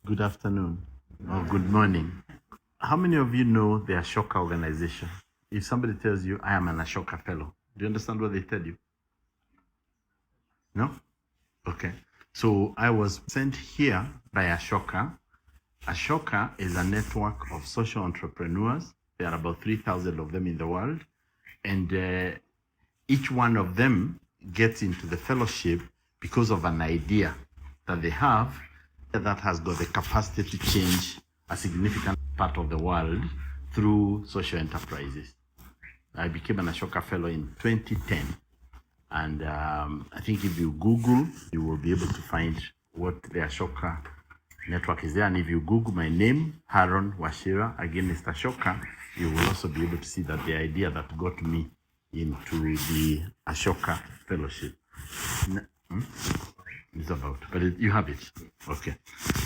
good afternoon, or good morning. How many of you know the Ashoka organization? If somebody tells you, I am an Ashoka fellow, do you understand what they tell you? No? Okay. So I was sent here by Ashoka. Ashoka is a network of social entrepreneurs. There are about 3,000 of them in the world. And each one of them gets into the fellowship because of an idea that they have that has got the capacity to change a significant part of the world through social enterprises. I became an Ashoka Fellow in 2010. And I think if you Google, you will be able to find what the Ashoka network is there. And if you Google my name, Haron Washira, again, Mr. Ashoka, you will also be able to see that the idea that got me into the Ashoka Fellowship. It's about, but you have it. Okay.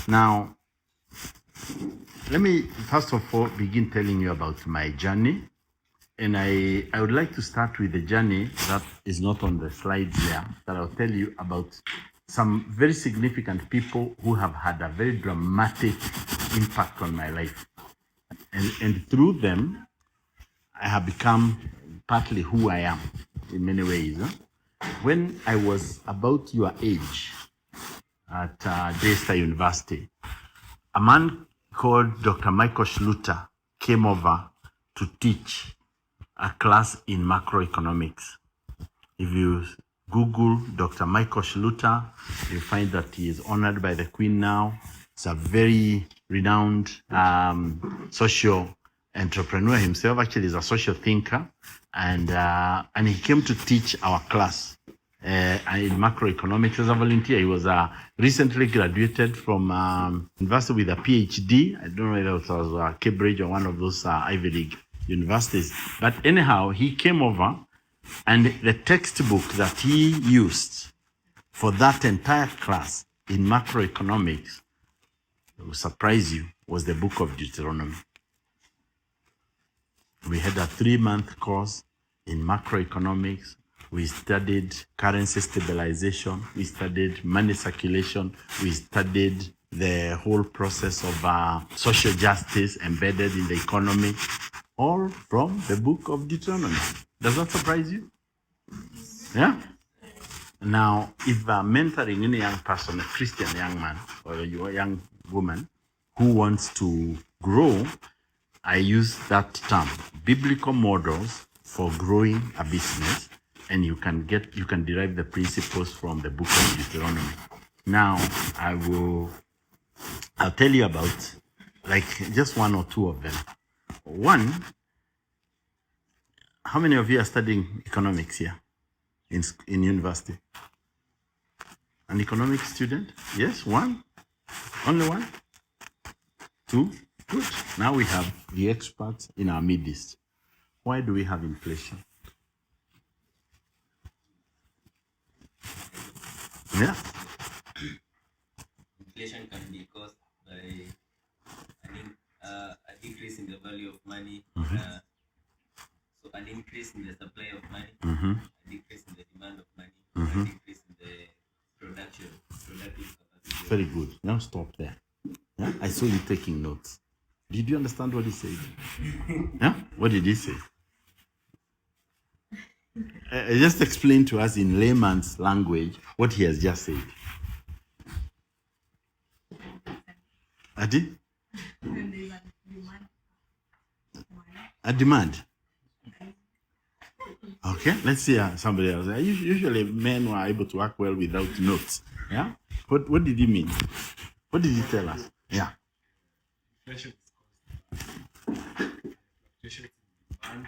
Now, let me first of all begin telling you about my journey. And I would like to start with the journey that is not on the slides there, that I'll tell you about some very significant people who have had a very dramatic impact on my life. And through them, I have become partly who I am in many ways. When I was about your age at Daystar University, a man called Dr. Michael Schluter came over to teach a class in macroeconomics. If you Google Dr. Michael Schluter, you find that he is honored by the Queen now. He's a very renowned social entrepreneur himself. Actually, he's a social thinker, and he came to teach our class in macroeconomics as a volunteer. He was recently graduated from university with a PhD. I don't know whether it was Cambridge or one of those Ivy League universities. But anyhow, he came over, and the textbook that he used for that entire class in macroeconomics, it will surprise you, was the book of Deuteronomy. We had a 3-month course in macroeconomics. We studied currency stabilization. We studied money circulation. We studied the whole process of social justice embedded in the economy, all from the book of Deuteronomy. Does that surprise you? Yeah? Now, if mentoring any young person, a Christian young man or a young woman who wants to grow, I use that term, biblical models for growing a business, and you can derive the principles from the book of Deuteronomy. Now, I'll tell you about like just one or two of them. One, how many of you are studying economics here in university? An economics student? Yes, one? Only one? Two? Good. Now we have the experts in our midst. Why do we have inflation? Yeah. Inflation can be caused by a decrease in the value of money, so an increase in the supply of money, a decrease in the demand of money, a decrease in the productive capacity. Very good. Now stop there. Yeah? I saw you taking notes. Did you understand what he said? Yeah? What did he say? Just explain to us in layman's language what he has just said. Adi? A demand. Okay, let's see somebody else. Usually men were able to work well without notes. Yeah? What did he mean? What did he tell us? Yeah. Inflation is caused by demand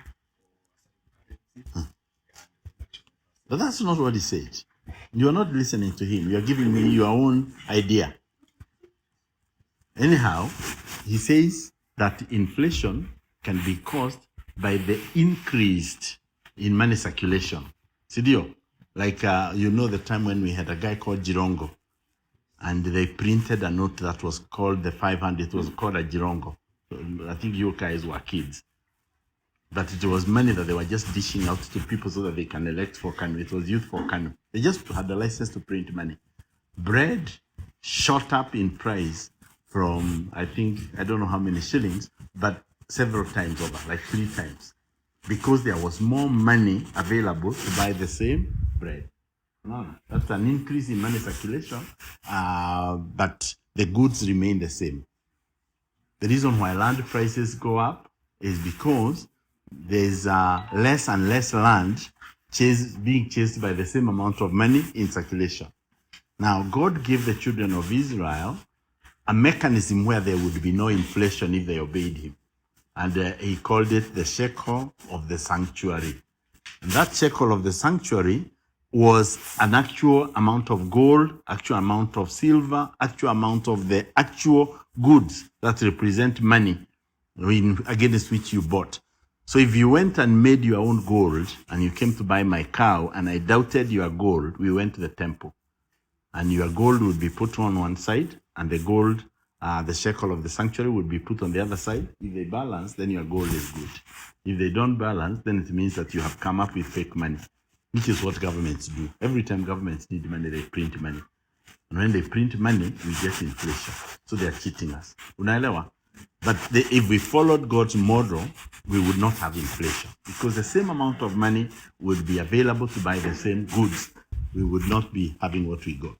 for But that's not what he said. You are not listening to him. You are giving me your own idea. Anyhow, he says that inflation can be caused by the increased in money circulation. Sidio, like you know the time when we had a guy called Jirongo, and they printed a note that was called the 500. It was called a Jirongo. I think you guys were kids. But it was money that they were just dishing out to people so that they can elect for Kanu. It was youth for Kanu. They just had the license to print money. Bread shot up in price from, I think, I don't know how many shillings, but several times over, like 3 times, because there was more money available to buy the same bread. No, that's an increase in money circulation, but the goods remain the same. The reason why land prices go up is because there's less and less land being chased by the same amount of money in circulation. Now, God gave the children of Israel a mechanism where there would be no inflation if they obeyed him. And he called it the shekel of the sanctuary. And that shekel of the sanctuary was an actual amount of gold, actual amount of silver, actual amount of the actual goods that represent money against which you bought. So if you went and made your own gold and you came to buy my cow and I doubted your gold, we went to the temple. And your gold would be put on one side and the gold, the shekel of the sanctuary would be put on the other side. If they balance, then your gold is good. If they don't balance, then it means that you have come up with fake money, which is what governments do. Every time governments need money, they print money. And when they print money, we get inflation. So they are cheating us. Unaelewa? But if we followed God's model, we would not have inflation because the same amount of money would be available to buy the same goods. We would not be having what we got.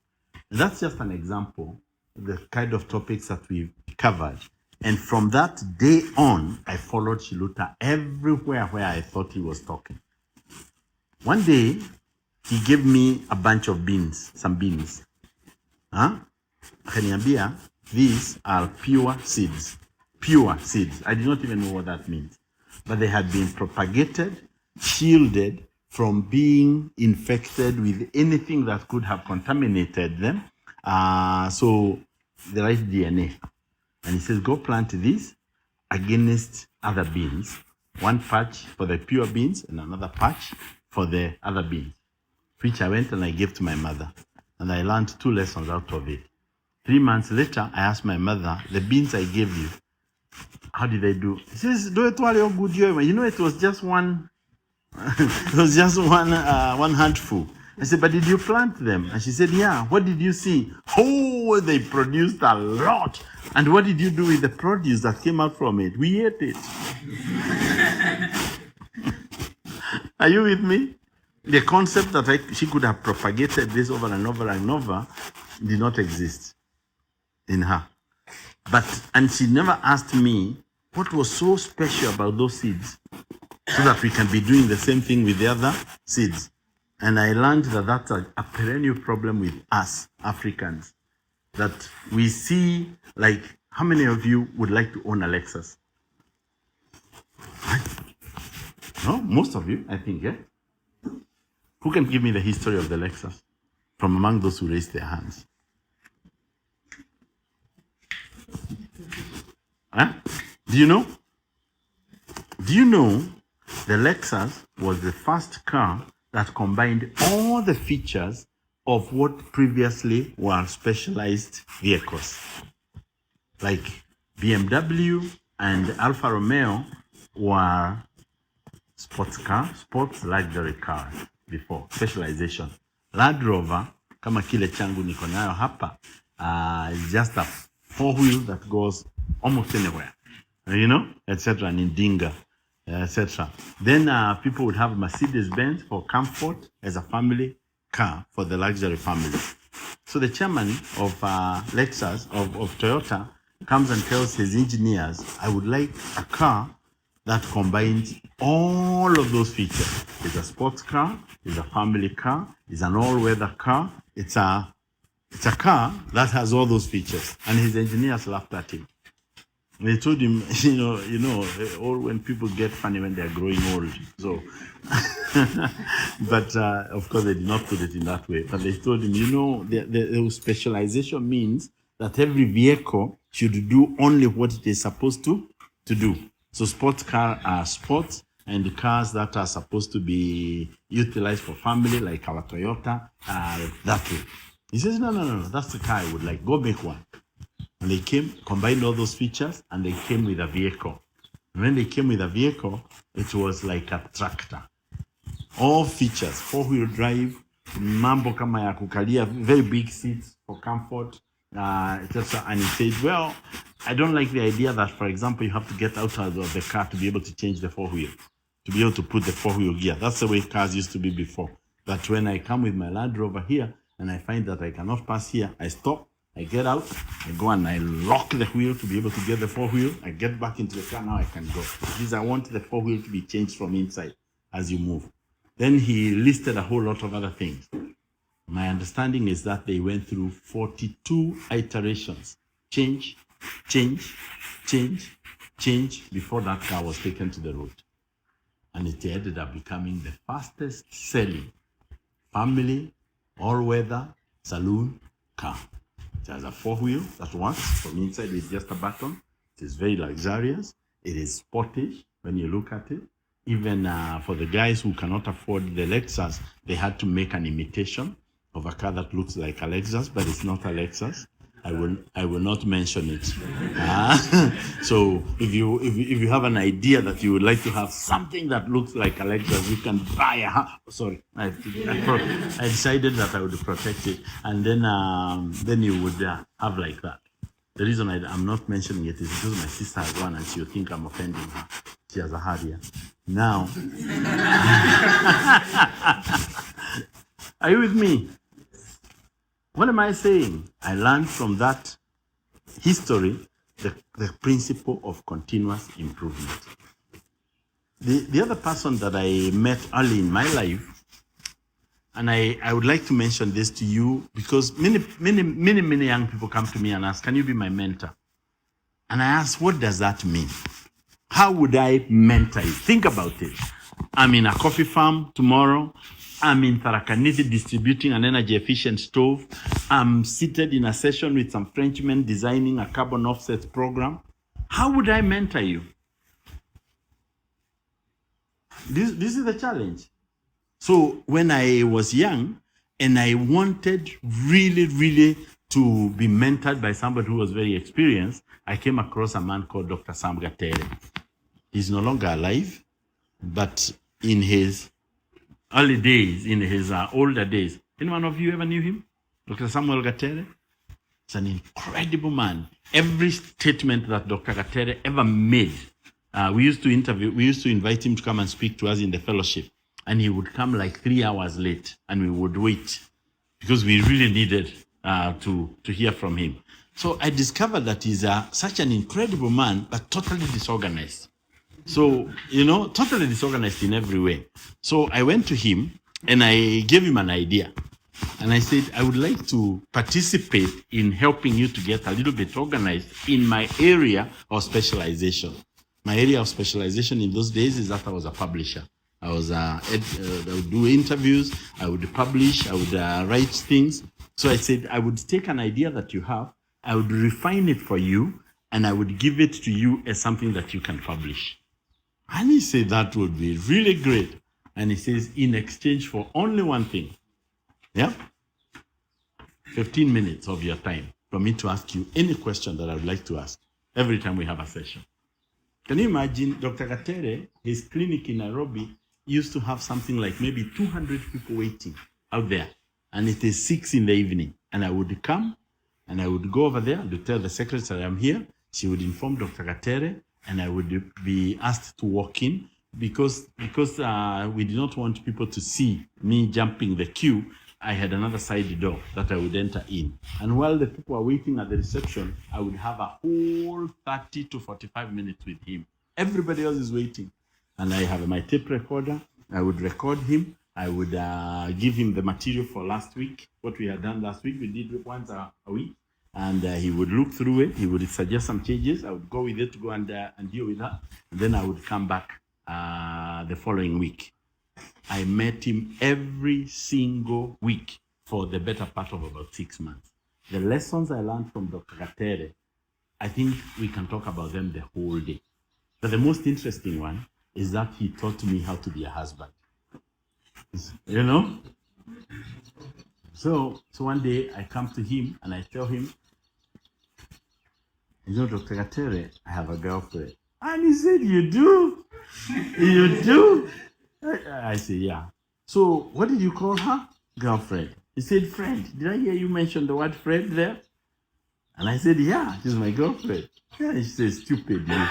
And that's just an example of the kind of topics that we've covered. And from that day on, I followed Shiluta everywhere where I thought he was talking. One day, he gave me a bunch of beans, some beans. Akaniambia, these are pure seeds. Pure seeds. I did not even know what that means. But they had been propagated, shielded from being infected with anything that could have contaminated them. So the right DNA. And he says, go plant this against other beans. One patch for the pure beans and another patch for the other beans. Which I went and I gave to my mother. And I learned 2 lessons out of it. 3 months later, I asked my mother, the beans I gave you, how did they do? She says, do it while you're good. You know, it was just one, it was just one handful. I said, but did you plant them? And she said, yeah. What did you see? Oh, they produced a lot. And what did you do with the produce that came out from it? We ate it. Are you with me? The concept that she could have propagated this over and over and over did not exist in her. And she never asked me what was so special about those seeds so that we can be doing the same thing with the other seeds. And I learned that that's a perennial problem with us Africans. That we see, like, how many of you would like to own a Lexus? No, most of you, I think, yeah? Who can give me the history of the Lexus from among those who raised their hands? Huh? Do you know? Do you know the Lexus was the first car that combined all the features of what previously were specialized vehicles? Like BMW and Alfa Romeo were sports luxury cars before, specialization. Land Rover, kama kile changu niko nayo hapa, is just a 4-wheel that goes almost anywhere, you know, etc. And in Dinga, etc. Then people would have Mercedes-Benz for comfort as a family car for the luxury family. So the chairman of Lexus, of Toyota, comes and tells his engineers, I would like a car that combines all of those features. It's a sports car, it's a family car, it's an all-weather car, it's a car that has all those features. And his engineers laughed at him. They told him, you know, all when people get funny when they're growing old. So, but of course they did not put it in that way. But they told him, you know, the specialization means that every vehicle should do only what it is supposed to do. So sports cars are sports, and the cars that are supposed to be utilized for family, like our Toyota, are that way. He says, no, that's the car I would like. Go make one. And they combined all those features, and they came with a vehicle. And when they came with a vehicle, it was like a tractor. All features, 4-wheel drive, mambo kama ya kukalia, very big seats for comfort, And he said, well, I don't like the idea that, for example, you have to get out of the car to be able to change the four-wheel, to be able to put the four-wheel gear. That's the way cars used to be before. That when I come with my Land Rover here and I find that I cannot pass here, I stop, I get out, I go and I lock the wheel to be able to get the four-wheel. I get back into the car, now I can go. Because I want the four-wheel to be changed from inside as you move. Then he listed a whole lot of other things. My understanding is that they went through 42 iterations. Change, change, change, change, before that car was taken to the road. And it ended up becoming the fastest selling family, all-weather, saloon car. It has a four-wheel that works from inside with just a button. It is very luxurious. It is sporty when you look at it. Even for the guys who cannot afford the Lexus, they had to make an imitation of a car that looks like a Lexus, but it's not a Lexus. I will not mention it. So if you have an idea that you would like to have something that looks like a Lexus, you can buy I decided that I would protect it, and then you would have like that. The reason I'm not mentioning it is because my sister has one and she'll think I'm offending her. She has a Harrier. Now, are you with me? What am I saying? I learned from that history the principle of continuous improvement. The other person that I met early in my life, and I would like to mention this to you because many young people come to me and ask, can you be my mentor? And I ask, what does that mean? How would I mentor you? Think about it. I'm in a coffee farm tomorrow. I'm in Tarakaniti distributing an energy efficient stove. I'm seated in a session with some Frenchmen designing a carbon offset program. How would I mentor you? This is the challenge. So when I was young and I wanted really to be mentored by somebody who was very experienced, I came across a man called Dr. Sam Gatere. He's no longer alive, but in his early days, in his older days, anyone of you ever knew him? Dr. Samuel Gatere? He's an incredible man. Every statement that Dr. Gatere ever made, we used to invite him to come and speak to us in the fellowship. And he would come like 3 hours late, and we would wait because we really needed to hear from him. So I discovered that he's such an incredible man, but totally disorganized. So, totally disorganized in every way. So I went to him and I gave him an idea. And I said, I would like to participate in helping you to get a little bit organized in my area of specialization. My area of specialization in those days is that I was a publisher. I would do interviews, I would publish, I would write things. So I said, I would take an idea that you have, I would refine it for you, and I would give it to you as something that you can publish. And he said, that would be really great. And he says, in exchange for only one thing, 15 minutes of your time for me to ask you any question that I would like to ask every time we have a session. Can you imagine Dr. Gatere, his clinic in Nairobi used to have something like maybe 200 people waiting out there. And it is 6 in the evening. And I would come and I would go over there to tell the secretary I'm here. She would inform Dr. Gatere and I would be asked to walk in because we did not want people to see me jumping the queue. I had another side door that I would enter in. And while the people were waiting at the reception, I would have a whole 30 to 45 minutes with him. Everybody else is waiting. And I have my tape recorder. I would record him. I would give him the material for last week. What we had done last week, we did it once a week. And he would look through it. He would suggest some changes. I would go with it to go and deal with that. And then I would come back the following week. I met him every single week for the better part of about 6 months. The lessons I learned from Dr. Gatere, I think we can talk about them the whole day. But the most interesting one is that he taught me how to be a husband. So one day I come to him and I tell him, Dr. Gatere, I have a girlfriend. And he said, you do? You do? I said, yeah. So what did you call her? Girlfriend. He said, friend. Did I hear you mention the word friend there? And I said, yeah, she's my girlfriend. Yeah, she says, stupid, you.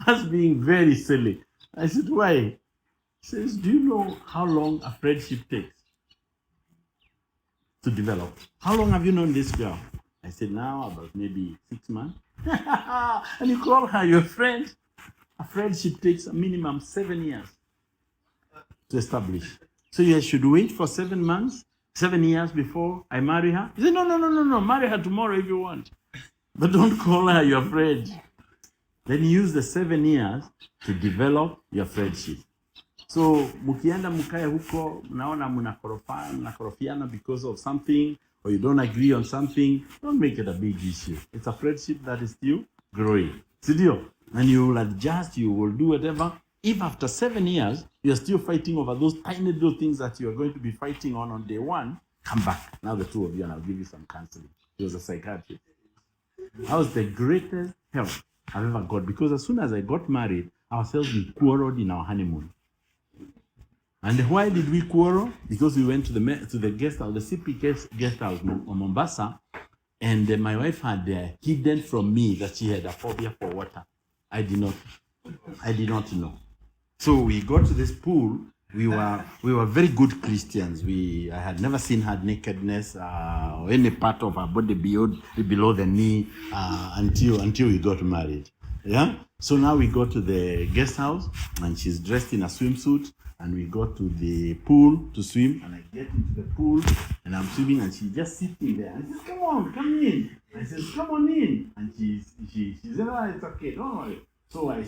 That's being very silly. I said, why? She says, do you know how long a friendship takes to develop? How long have you known this girl? I said, now about maybe 6 months. And you call her your friend? A friendship takes a minimum 7 years to establish. So you should wait for 7 months, 7 years before I marry her? He said, no, marry her tomorrow if you want. But don't call her your friend. Then use the 7 years to develop your friendship. So mukienda mukae huko, mnaona mnakorofiana because of something, or you don't agree on something, don't make it a big issue. It's a friendship that is still growing. Sidio? And you will adjust, you will do whatever. If after 7 years, you're still fighting over those tiny little things that you're going to be fighting on day one, come back. Now the two of you, and I'll give you some counseling. He was a psychiatrist. That was the greatest help I've ever got, because as soon as I got married, ourselves we quarreled in our honeymoon. And why did we quarrel? Because we went to the guest house, the CP guest house in Mombasa, and my wife had hidden from me that she had a phobia for water. I did not know. So we got to this pool. We were very good Christians. I had never seen her nakedness or any part of her body below the knee until we got married. Yeah. So now we go to the guest house, and she's dressed in a swimsuit, and we go to the pool to swim. And I get into the pool, and I'm swimming, and she's just sitting there. I says, "Come on, come in." I says, "Come on in." And she said, "Oh, it's okay, don't worry." So I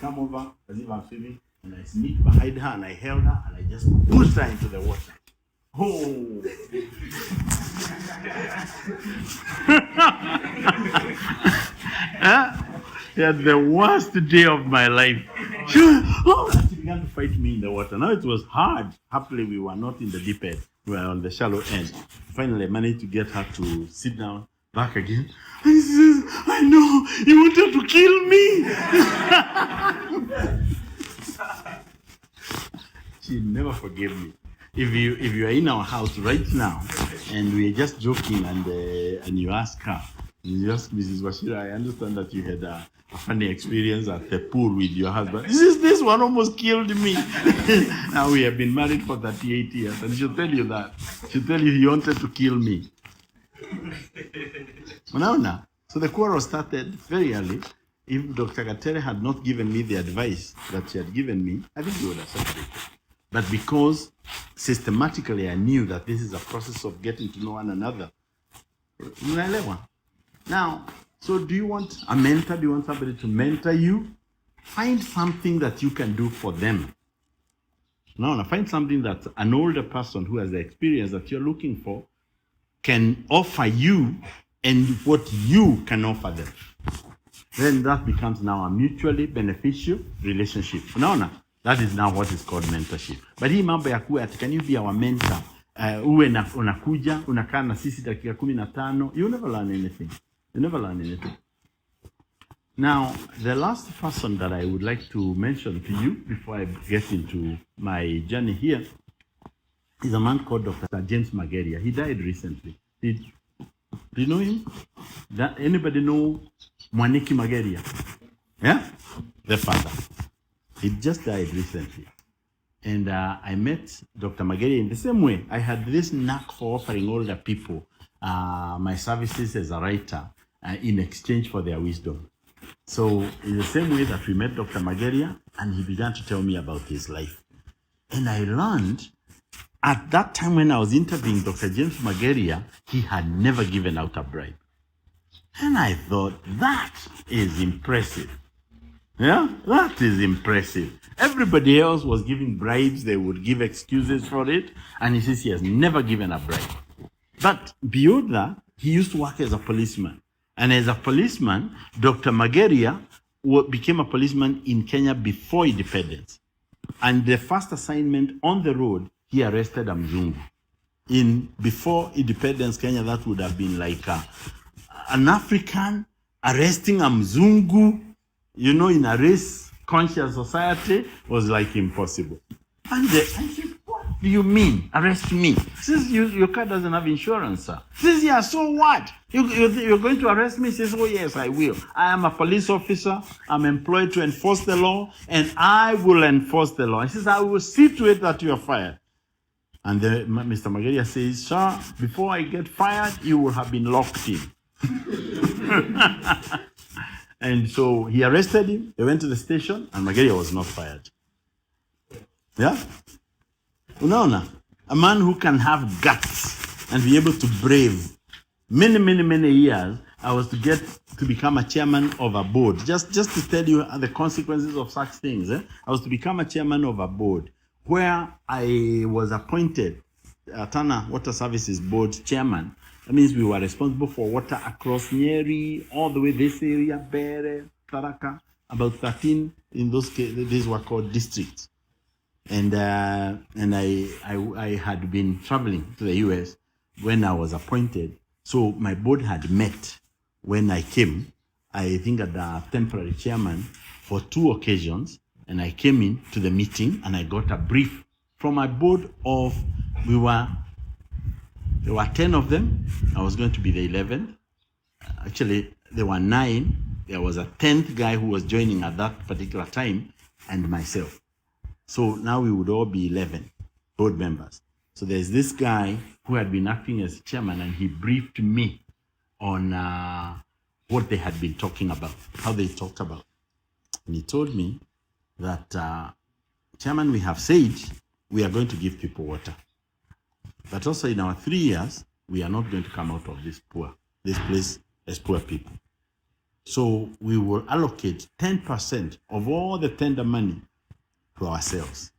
come over as if I'm swimming, and I sneak behind her, and I held her, and I just pushed her into the water. Oh! Yeah, the worst day of my life. She began to fight me in the water. Now it was hard. Happily, we were not in the deep end. We were on the shallow end. Finally, I managed to get her to sit down back again. And she says, "I know, you wanted to kill me." She never forgave me. If you are in our house right now and we're just joking and you ask her, you ask Mrs. Washira, I understand that you had a funny experience at the pool with your husband. This one almost killed me. Now we have been married for 38 years, and she'll tell you that. She'll tell you he wanted to kill me. Now. So the quarrel started very early. If Dr. Gatere had not given me the advice that she had given me, I think we would have separated. But because systematically I knew that this is a process of getting to know one another. Now, so do you want a mentor? Do you want somebody to mentor you? Find something that you can do for them. Now, find something that an older person who has the experience that you're looking for can offer you and what you can offer them. Then that becomes now a mutually beneficial relationship. Unaona? That is now what is called mentorship. But hii mambo ya kuwa, can you be our mentor? Uwe unakuja, unakaa na sisi dakika 15, you never learn anything. You never learn anything. Now, the last person that I would like to mention to you before I get into my journey here is a man called Dr. James Mageria. He died recently. Do you know him? Anybody know Mwaniki Mageria? Yeah? The father. He just died recently. And I met Dr. Mageria in the same way. I had this knack for offering older people my services as a writer in exchange for their wisdom. So in the same way that we met Dr. Mageria, and he began to tell me about his life. And I learned at that time when I was interviewing Dr. James Mageria, he had never given out a bribe. And I thought, that is impressive. Yeah, that is impressive. Everybody else was giving bribes. They would give excuses for it. And he says he has never given a bribe. But beyond that, he used to work as a policeman. And as a policeman, Dr. Mageria became a policeman in Kenya before independence. And the first assignment on the road, he arrested a Mzungu. Before independence Kenya, that would have been like an African arresting a Mzungu, in a race-conscious society was like impossible. And I said, what? do you mean? Arrest me? He says, your car doesn't have insurance, sir. He says, yeah, so what? You're going to arrest me? He says, oh, yes, I will. I am a police officer. I'm employed to enforce the law, and I will enforce the law. He says, I will see to it that you are fired. And Mr. Magaria says, sir, before I get fired, you will have been locked in. And so he arrested him. They went to the station, and Magaria was not fired. Yeah? Unaona, a man who can have guts and be able to brave. Many years, I was to get to become a chairman of a board. Just to tell you the consequences of such things. I was to become a chairman of a board where I was appointed Tana Water Services Board chairman. That means we were responsible for water across Nyeri, all the way this area, Bere, Taraka, about 13 in those cases. These were called districts. And I had been traveling to the US when I was appointed. So my board had met when I came. I think at the temporary chairman for 2 occasions. And I came in to the meeting and I got a brief from my board of, there were 10 of them. I was going to be the 11th. Actually, there were 9. There was a 10th guy who was joining at that particular time, and myself. So now we would all be 11 board members. So there's this guy who had been acting as chairman, and he briefed me on what they had been talking about, how they talked about. And he told me that, Chairman, we have said we are going to give people water. But also in our 3 years, we are not going to come out of this place as poor people. So we will allocate 10% of all the tender money to ourselves.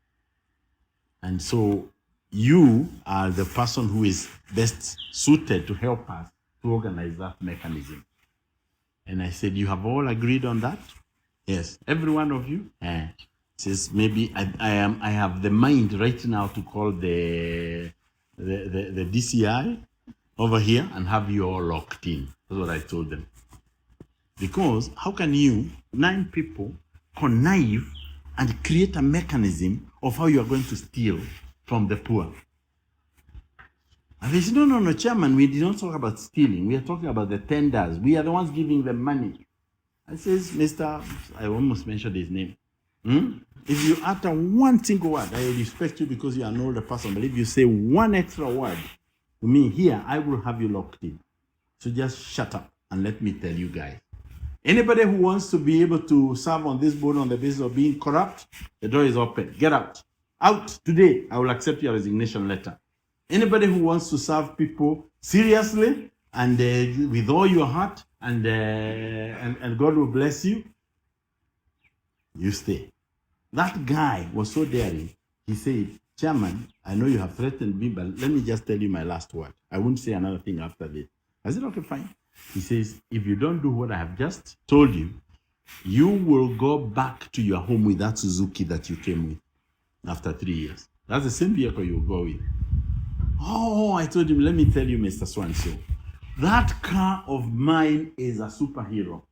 And so you are the person who is best suited to help us to organize that mechanism. And I said, you have all agreed on that? Yes, every one of you? Says maybe I have the mind right now to call the DCI over here and have you all locked in. That's what I told them. Because how can you, 9 people, connive and create a mechanism of how you are going to steal from the poor? And they said, no, Chairman, we did not talk about stealing. We are talking about the tenders. We are the ones giving them money. I says, I almost mentioned his name. If you utter one single word, I respect you because you are an older person. But if you say one extra word to me here, I will have you locked in. So just shut up and let me tell you guys. Anybody who wants to be able to serve on this board on the basis of being corrupt, the door is open. Get out. Out today. I will accept your resignation letter. Anybody who wants to serve people seriously and with all your heart and God will bless you, you stay. That guy was so daring. He said, Chairman, I know you have threatened me, but let me just tell you my last word. I won't say another thing after this. I said, okay, fine. He says, if you don't do what I have just told you, you will go back to your home with that Suzuki that you came with after 3 years. That's the same vehicle you will go with. Oh, I told him, let me tell you, Mr. Swanso, that car of mine is a superhero.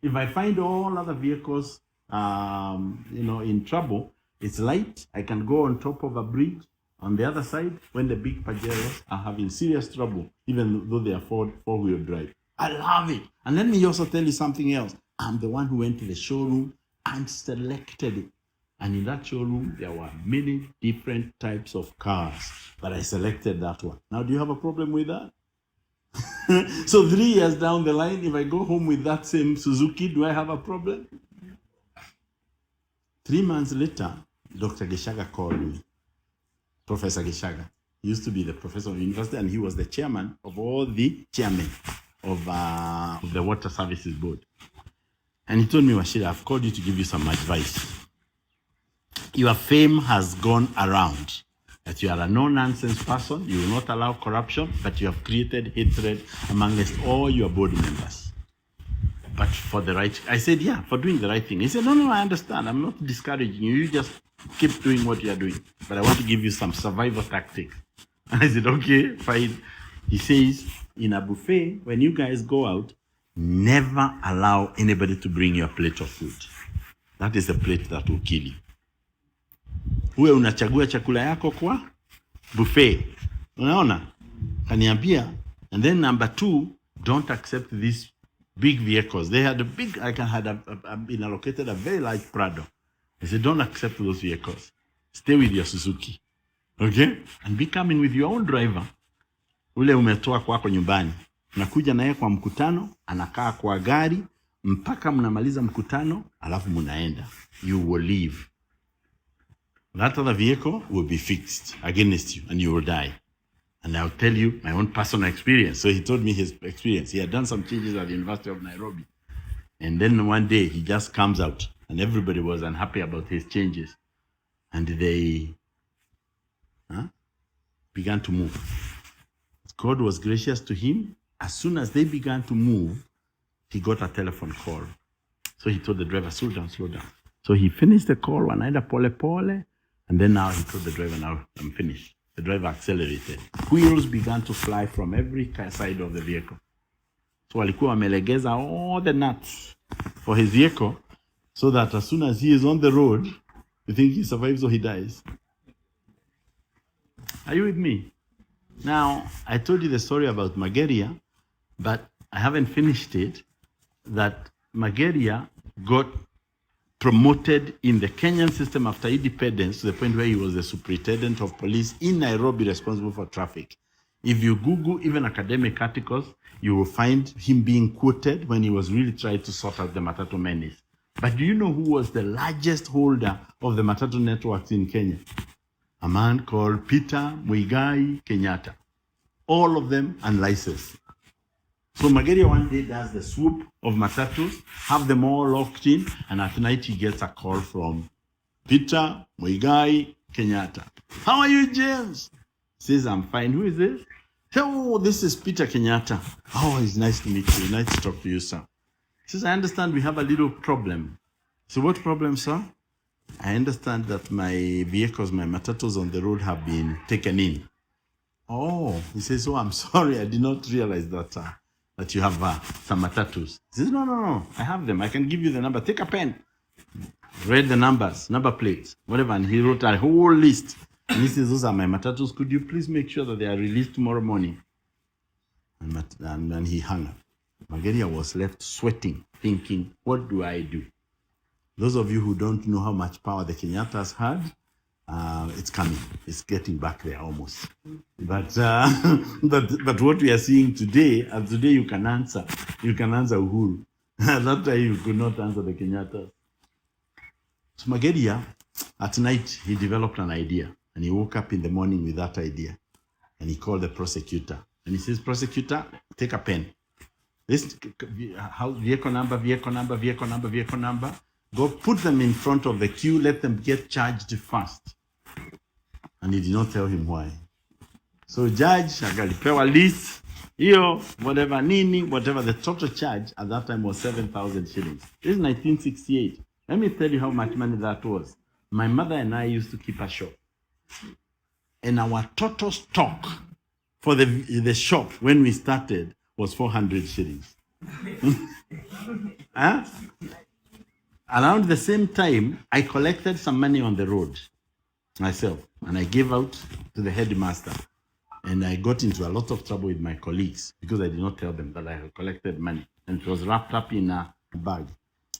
If I find all other vehicles in trouble, it's light. I can go on top of a bridge on the other side when the big Pajeros are having serious trouble, even though they are four-wheel drive. I love it. And let me also tell you something else. I'm the one who went to the showroom and selected it. And in that showroom, there were many different types of cars, but I selected that one. Now, do you have a problem with that? So 3 years down the line, if I go home with that same Suzuki, do I have a problem? 3 months later, Dr. Geshaga called me. Professor Geshaga. He used to be the professor of university, and he was the chairman of all the chairmen of the Water Services Board. And he told me, Washira, I've called you to give you some advice. Your fame has gone around that you are a no-nonsense person, you will not allow corruption, but you have created hatred amongst all your board members. But for the right, I said, yeah, for doing the right thing. He said, no, I understand. I'm not discouraging you. You just keep doing what you are doing. But I want to give you some survival tactics. And I said, okay, fine. He says, in a buffet, when you guys go out, never allow anybody to bring you a plate of food. That is the plate that will kill you. Uwe unachagua chakula yako kwa buffet. Unaona? Kaniambia. And then number 2, don't accept these big vehicles. They had been allocated a very large Prado. I said, don't accept those vehicles. Stay with your Suzuki. Okay? And be coming with your own driver. Ule umetoa kwako nyumbani. Unakuja naye kwa mkutano, anakaa kwa gari, mpaka mnamaliza mkutano, alafu mnaenda. You will leave. That other vehicle will be fixed against you and you will die. And I'll tell you my own personal experience. So he told me his experience. He had done some changes at the University of Nairobi. And then one day he just comes out and everybody was unhappy about his changes. And they began to move. God was gracious to him. As soon as they began to move, he got a telephone call. So he told the driver, slow down, slow down. So he finished the call, wanaenda pole pole, and then now he told the driver, now I'm finished. The driver accelerated. Wheels began to fly from every side of the vehicle. So alikuwa amelegeza all the nuts for his vehicle, so that as soon as he is on the road, you think he survives or he dies. Are you with me? Now, I told you the story about Mageria, but I haven't finished it, that Mageria got promoted in the Kenyan system after independence to the point where he was the superintendent of police in Nairobi responsible for traffic. If you Google even academic articles, you will find him being quoted when he was really trying to sort out the Matatu menace. But do you know who was the largest holder of the Matatu networks in Kenya? A man called Peter Muigai Kenyatta. All of them unlicensed. So Mageria one day does the swoop of Matatus, have them all locked in, and at night he gets a call from Peter Muigai Kenyatta. How are you, James? Says, I'm fine. Who is this? Oh, this is Peter Kenyatta. Oh, it's nice to meet you. Nice to talk to you, sir. Says, I understand we have a little problem. So what problem, sir? I understand that my vehicles, my Matatus on the road have been taken in. Oh, he says, oh, I'm sorry. I did not realize that you have some Matatus. He says, no, I have them. I can give you the number. Take a pen. Read the numbers, number plates, whatever. And he wrote a whole list. And he says, those are my Matatus. Could you please make sure that they are released tomorrow morning? And then he hung up. Mageria was left sweating, thinking, what do I do? Those of you who don't know how much power the Kenyattas had, it's coming. It's getting back there almost. But what we are seeing today, and today you can answer Uhuru. That time you could not answer the Kenyattas. So Mageria, at night, he developed an idea. And he woke up in the morning with that idea. And he called the prosecutor. And he says, prosecutor, take a pen. This vehicle number. Go put them in front of the queue, let them get charged first. And he did not tell him why. So judge, akalipewa list, whatever the total charge at that time was 7,000 shillings. This is 1968. Let me tell you how much money that was. My mother and I used to keep a shop. And our total stock for the shop when we started was 400 shillings. Huh? Around the same time, I collected some money on the road myself, and I gave out to the headmaster. And I got into a lot of trouble with my colleagues because I did not tell them that I had collected money. And it was wrapped up in a bag.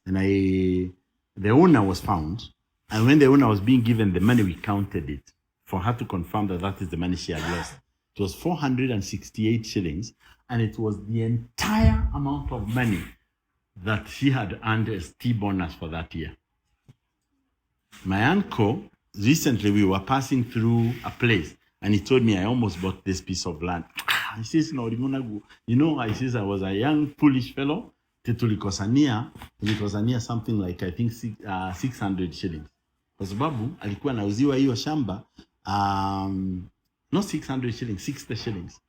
And the owner was found. And when the owner was being given the money, we counted it for her to confirm that that is the money she had lost. It was 468 shillings. And it was the entire amount of money that she had earned as T-bonus for that year. My uncle, recently we were passing through a place and he told me I almost bought this piece of land. He says, no, I says I was a young, foolish fellow. Tulikosania something like, I think, 600 shillings. Kwa sababu, alikuwa nauziwa hiyo shamba, not 600 shillings, 60 shillings.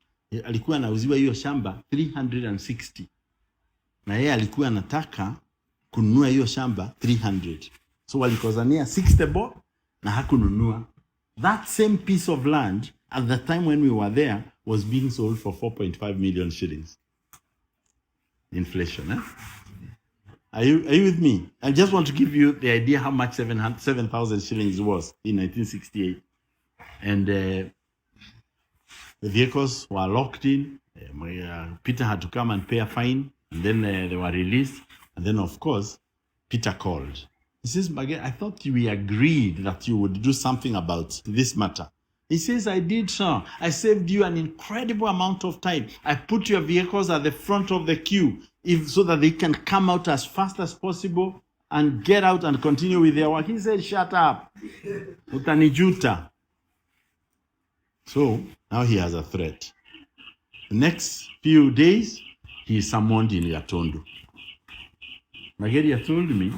Alikuwa nauziwa hiyo shamba 360. Na yeye alikuwa anataka kununua hiyo shamba 300. So walikozania 60 bob na hakununua. That same piece of land at the time when we were there was being sold for 4.5 million shillings. Inflation, eh? Are you with me? I just want to give you the idea how much 7,000 shillings was in 1968. And The vehicles were locked in. Peter had to come and pay a fine, and then they were released. And then, of course, Peter called. He says, Magere, I thought we agreed that you would do something about this matter. He says, I did, sir. I saved you an incredible amount of time. I put your vehicles at the front of the queue so that they can come out as fast as possible and get out and continue with their work. He said, shut up. Utanijuta. So now he has a threat. The next few days, he is summoned in Yatundu. Mageria told me,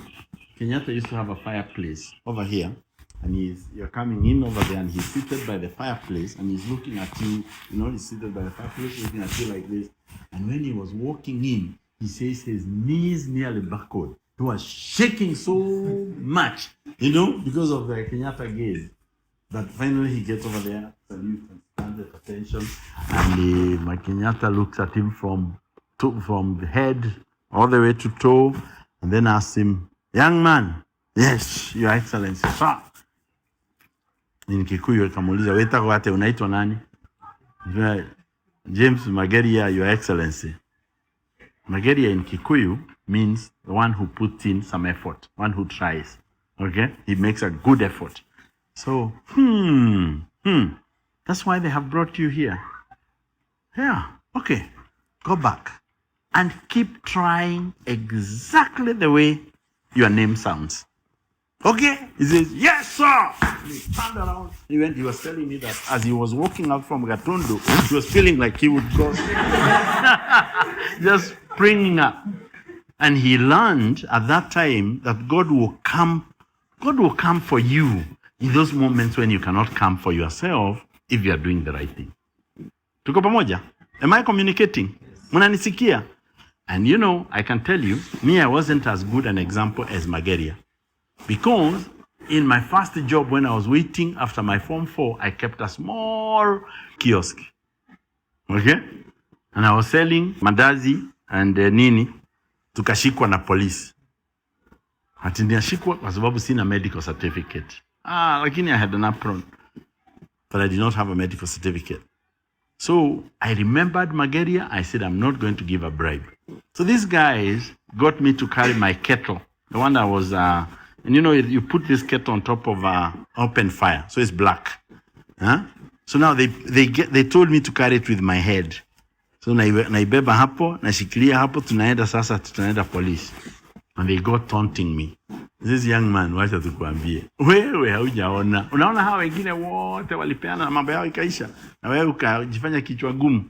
Kenyatta used to have a fireplace over here, and you're coming in over there, and he's seated by the fireplace, and he's looking at you, he's seated by the fireplace, looking at you like this. And when he was walking in, he says his knees nearly buckled. He was shaking so much, because of the Kenyatta gaze. But finally he gets over there, salutes and stands at attention, and my Kenyatta looks at him from the head all the way to toe, and then asks him, young man, yes, your excellency, sir. In Kikuyu akamuuliza, weta kwate unaitwa nani? James Mageria, your excellency. Mageria in Kikuyu means the one who puts in some effort, one who tries. Okay? He makes a good effort. So, that's why they have brought you here. Yeah, okay. Go back and keep trying exactly the way your name sounds. Okay? He says, yes, sir. And he turned around. He was telling me that as he was walking out from Gatundu, he was feeling like he would go just springing up. And he learned at that time that God will come for you in those moments when you cannot come for yourself if you are doing the right thing. Tuko pamoja? Am I communicating? Munanisikia? And I can tell you, I wasn't as good an example as Mageria. Because in my first job when I was waiting after my Form 4, I kept a small kiosk. Okay? And I was selling mandazi and nini, tukashikwa na police. Ati niashikwa kwa sababu sina medical certificate. Lakini I had an apron, but I did not have a medical certificate. So I remembered Mageria. I said, I'm not going to give a bribe. So these guys got me to carry my kettle, the one that was, you put this kettle on top of open fire, so it's black. So now they told me to carry it with my head. So naibeba hapo, nashikilia hapo, tunaenda police. And they got taunting me. This young man, wacha tukuambie. Wewe haujaona. Unaona hawa wengine wote walipeana na mambo yao ikaisha. Na wewe ukajifanya kichwa gumu.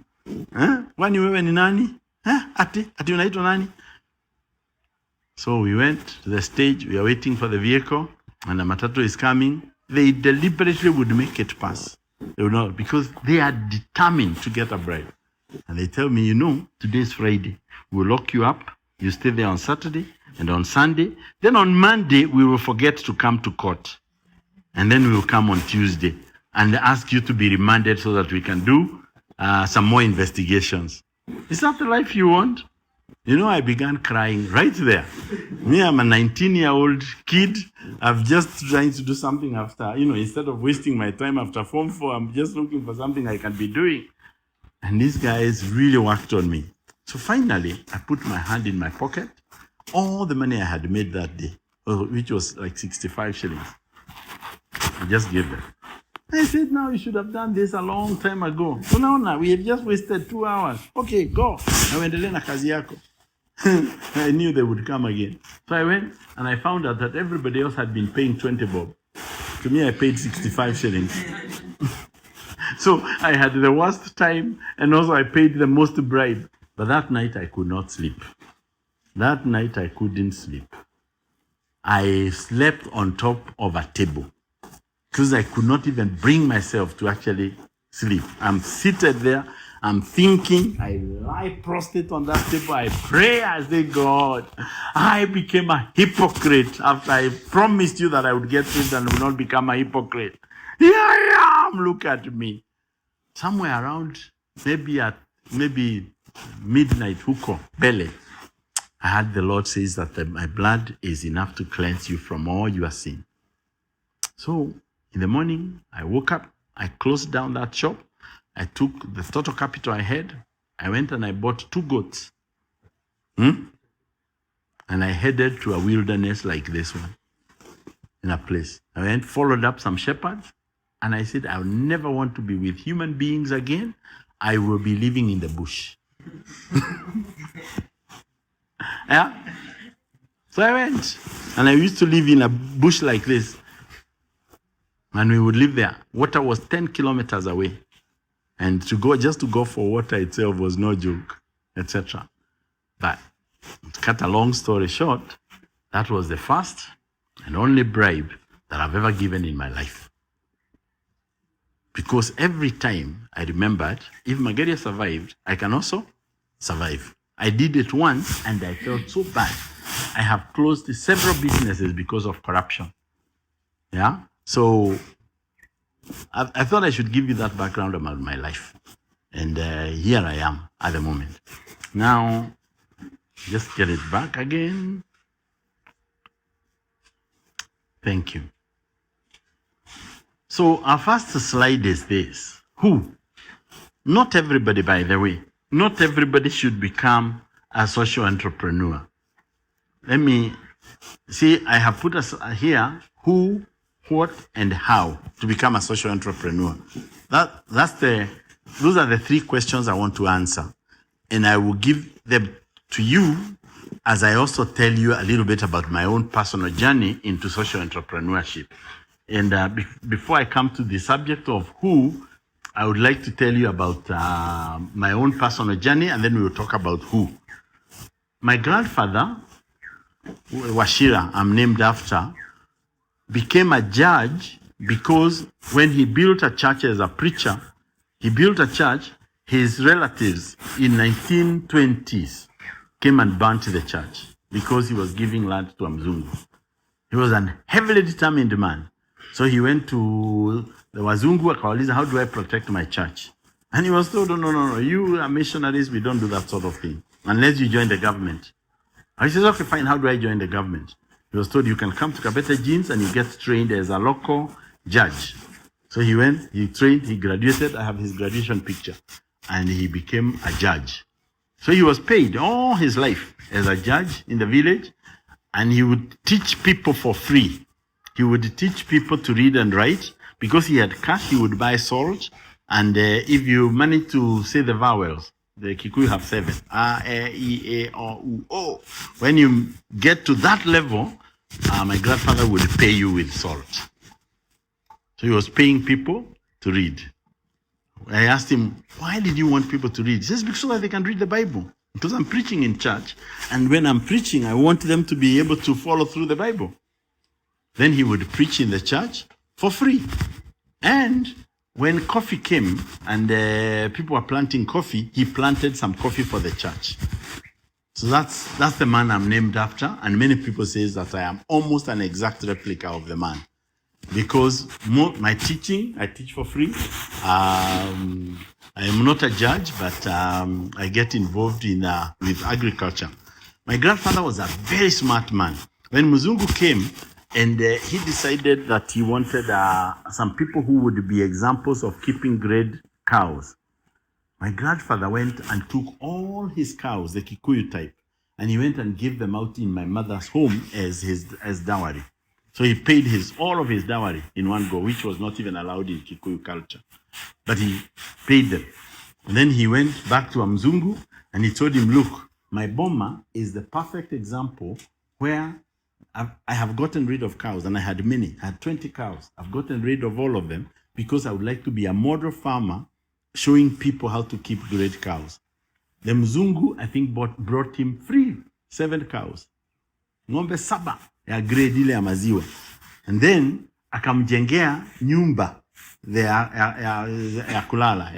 Kwani wewe ni nani? Ati unaitwa nani? So we went to the stage. We are waiting for the vehicle. And the matatu is coming. They deliberately would make it pass. They would not, because they are determined to get a bribe. And they tell me, today is Friday. We'll lock you up. You stay there on Saturday and on Sunday. Then on Monday, we will forget to come to court. And then we will come on Tuesday and ask you to be remanded so that we can do some more investigations. Is that the life you want? I began crying right there. Me, I'm a 19-year-old kid. I've just trying to do something after, instead of wasting my time after Form 4, I'm just looking for something I can be doing. And these guys really worked on me. So finally, I put my hand in my pocket, all the money I had made that day, which was like 65 shillings. I just gave them. I said, now you should have done this a long time ago. So now we have just wasted 2 hours. Okay, go. I went to kazi yako. I knew they would come again. So I went and I found out that everybody else had been paying 20 bob. To me, I paid 65 shillings. So I had the worst time, and also I paid the most bribe. But that night I could not sleep. That night I couldn't sleep. I slept on top of a table because I could not even bring myself to actually sleep. I'm seated there. I'm thinking. I lie prostrate on that table. I pray. I say, God, I became a hypocrite after I promised you that I would get saved and would not become a hypocrite. Here I am. Look at me. Somewhere around maybe midnight, huko, Bele, I heard the Lord says that my blood is enough to cleanse you from all your sin. So in the morning, I woke up, I closed down that shop, I took the total capital I had. I went and I bought 2 goats. And I headed to a wilderness like this one, in a place. I went, followed up some shepherds, and I said, I'll never want to be with human beings again. I will be living in the bush. Yeah. So I went, and I used to live in a bush like this. And we would live there. Water was 10 kilometers away. And just to go for water itself was no joke, etc. But to cut a long story short, that was the first and only bribe that I've ever given in my life. Because every time I remembered, if Margaria survived, I can also survive. I did it once and I felt so bad. I have closed several businesses because of corruption. Yeah? So I thought I should give you that background about my life. And here I am at the moment. Now, just get it back again. Thank you. So our first slide is this. Who? Not everybody, by the way. Not everybody should become a social entrepreneur. Let me see, I have put us here who, what, and how to become a social entrepreneur. Those are the 3 questions I want to answer. And I will give them to you as I also tell you a little bit about my own personal journey into social entrepreneurship. And before I come to the subject of who, I would like to tell you about my own personal journey, and then we will talk about who. My grandfather, Washira, I'm named after, became a judge because when he built a church as a preacher, he built a church, his relatives in 1920s came and burnt the church because he was giving land to a Mzungu. He was a heavily determined man. So he went to the Wazungu, akawauliza, how do I protect my church? And he was told, no, you are missionaries, we don't do that sort of thing, unless you join the government. And he says, okay, fine, how do I join the government? He was told, you can come to Kabete Jeans and you get trained as a local judge. So he went, he trained, he graduated, I have his graduation picture, and he became a judge. So he was paid all his life as a judge in the village, and he would teach people for free. He would teach people to read and write. Because he had cash, he would buy salt. And if you manage to say the vowels, the Kikuyu have 7. A, E, A, O, U, O. When you get to that level, my grandfather would pay you with salt. So he was paying people to read. I asked him, why did you want people to read? He says, because so that they can read the Bible. Because I'm preaching in church. And when I'm preaching, I want them to be able to follow through the Bible. Then he would preach in the church for free. And when coffee came and people were planting coffee, he planted some coffee for the church. So that's the man I'm named after. And many people say that I am almost an exact replica of the man. Because my teaching, I teach for free. I am not a judge, but I get involved with agriculture. My grandfather was a very smart man. When Muzungu came, and he decided that he wanted some people who would be examples of keeping grade cows. My grandfather went and took all his cows, the Kikuyu type, and he went and gave them out in my mother's home as dowry. So he paid all of his dowry in one go, which was not even allowed in Kikuyu culture. But he paid them. And then he went back to Mzungu and he told him, look, my boma is the perfect example where I have gotten rid of cows, and I had many. I had 20 cows. I've gotten rid of all of them because I would like to be a model farmer showing people how to keep great cows. The Mzungu, I think, brought him free 7 cows. Ng'ombe 7 ya grade ile ya maziwa. And then akamjengea nyumba ya kulala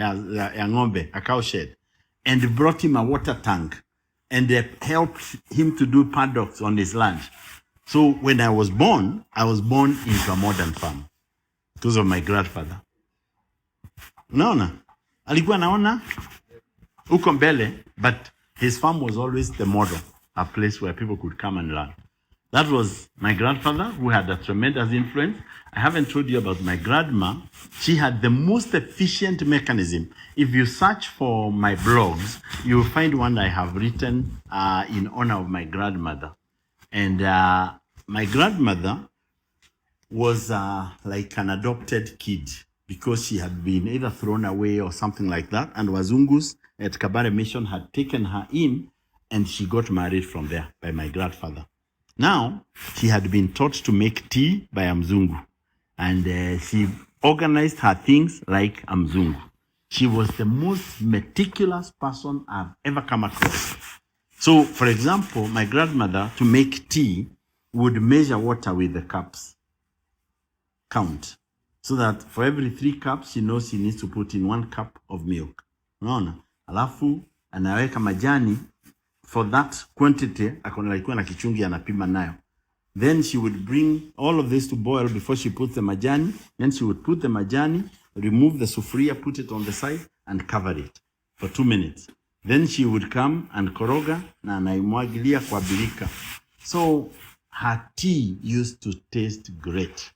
ya ng'ombe, a cow shed, and brought him a water tank and helped him to do paddocks on his land. So when I was born into a modern farm because of my grandfather. Naona alikuwa naona uko mbele, but his farm was always the model, a place where people could come and learn. That was my grandfather, who had a tremendous influence. I haven't told you about my grandma. She had the most efficient mechanism. If you search for my blogs, you will find one I have written in honor of my grandmother. And my grandmother was like an adopted kid because she had been either thrown away or something like that. And Wazungus at Kabare Mission had taken her in, and she got married from there by my grandfather. Now, she had been taught to make tea by a Mzungu, and she organized her things like a Mzungu. She was the most meticulous person I've ever come across. So, for example, my grandmother, to make tea, would measure water with the cups, count, so that for every 3 cups, she knows she needs to put in 1 cup of milk. Unaona? Alafu, anaweka majani. For that quantity, alikuwa na kichungi anapima nayo. Then she would bring all of this to boil before she puts the majani. Then she would put the majani, remove the sufuria, put it on the side, and cover it for 2 minutes. Then she would come and koroga na anaimwagilia kwa birika. So her tea used to taste great.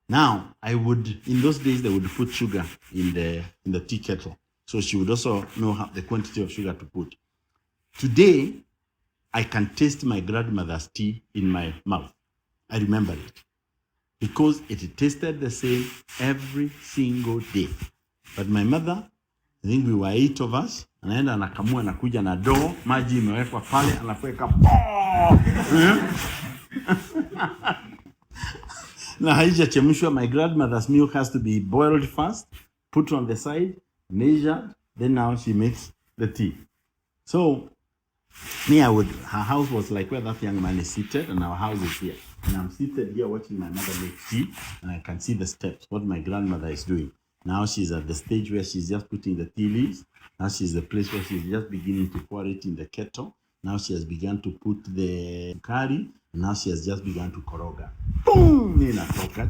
Now, in those days, they would put sugar in the tea kettle. So she would also know the quantity of sugar to put. Today, I can taste my grandmother's tea in my mouth. I remember it. Because it tasted the same every single day. But my mother, I think we were 8 of us, anaenda anakamua anakuja na doo, maji imewekwa pale, anafueka na haijachemshwa. My grandmother's milk has to be boiled first, put on the side, measured, then now she makes the tea. So, her house was like where that young man is seated, and our house is here. And I'm seated here watching my mother make tea, and I can see the steps, what my grandmother is doing. Now she's at the stage where she's just putting the tea leaves. Now she's the place where she's just beginning to pour it in the kettle. Now she has begun to put the curry, and now she has just begun to koroga. Boom! Inatoka.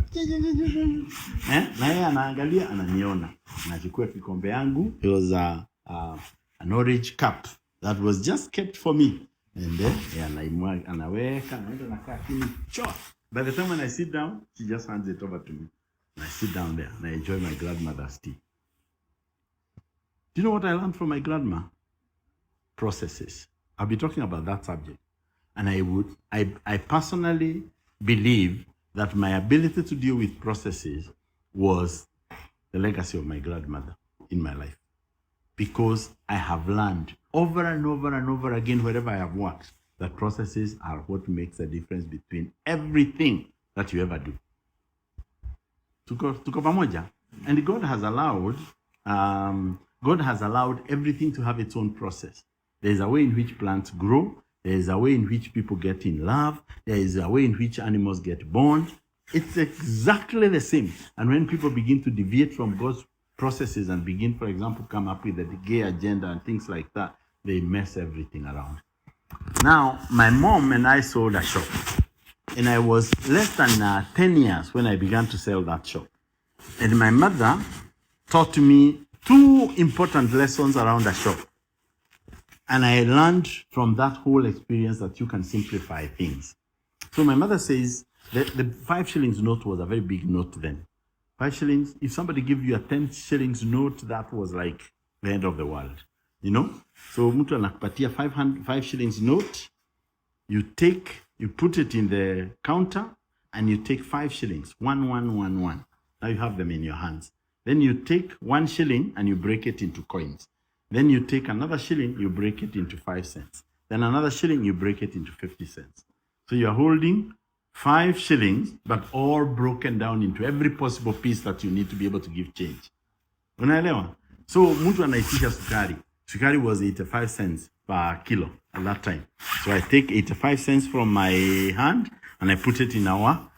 Na yeye anaangalia, ananiona. Nachukua kikombe yangu. It was an orange cup that was just kept for me. And then, anaweka, naenda nakaa chini. By the time when I sit down, she just hands it over to me. And I sit down there and I enjoy my grandmother's tea. Do you know what I learned from my grandma? Processes. I'll be talking about that subject. And I personally believe that my ability to deal with processes was the legacy of my grandmother in my life. Because I have learned over and over and over again, wherever I have worked, that processes are what makes a difference between everything that you ever do. Tuko pamoja? And God has allowed everything to have its own process. There is a way in which plants grow. There is a way in which people get in love. There is a way in which animals get born. It's exactly the same. And when people begin to deviate from God's processes and begin, for example, come up with a gay agenda and things like that, they mess everything around. Now, my mom and I sold a shop. And I was less than 10 years when I began to sell that shop. And my mother taught me 2 important lessons around a shop. And I learned from that whole experience that you can simplify things. So my mother says that the 5 shillings note was a very big note then. 5 shillings, if somebody gives you a 10 shillings note, that was like the end of the world, you know? So mtu anakupatia 5 shillings note, you put it in the counter, and you take 5 shillings, 1, 1, 1, 1. Now you have them in your hands. Then you take 1 shilling and you break it into coins. Then you take another shilling, you break it into 5 cents. Then another shilling, you break it into 50 cents. So you're holding 5 shillings, but all broken down into every possible piece that you need to be able to give change. Unaelewa? So mtu anaitisha sukari. Sukari was 85 cents per kilo at that time. So I take 85 cents from my hand and I put it in our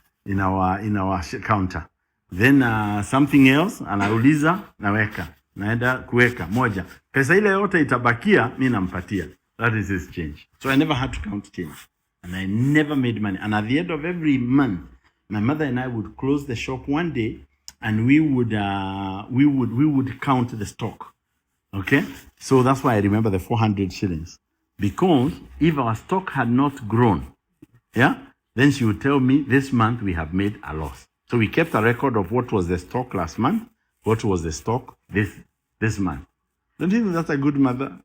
counter. Then something else, anauliza, naweka. Naenda kuweka moja. Pesa ile yote itabakia, mimi nampatia. That is his change. So I never had to count change. And I never made money. And at the end of every month, my mother and I would close the shop one day, and we would count the stock. Okay? So that's why I remember the 400 shillings. Because if our stock had not grown, yeah, Then she would tell me, this month we have made a loss. So we kept a record of what was the stock last month, what was the stock this month. Don't you think that's a good mother?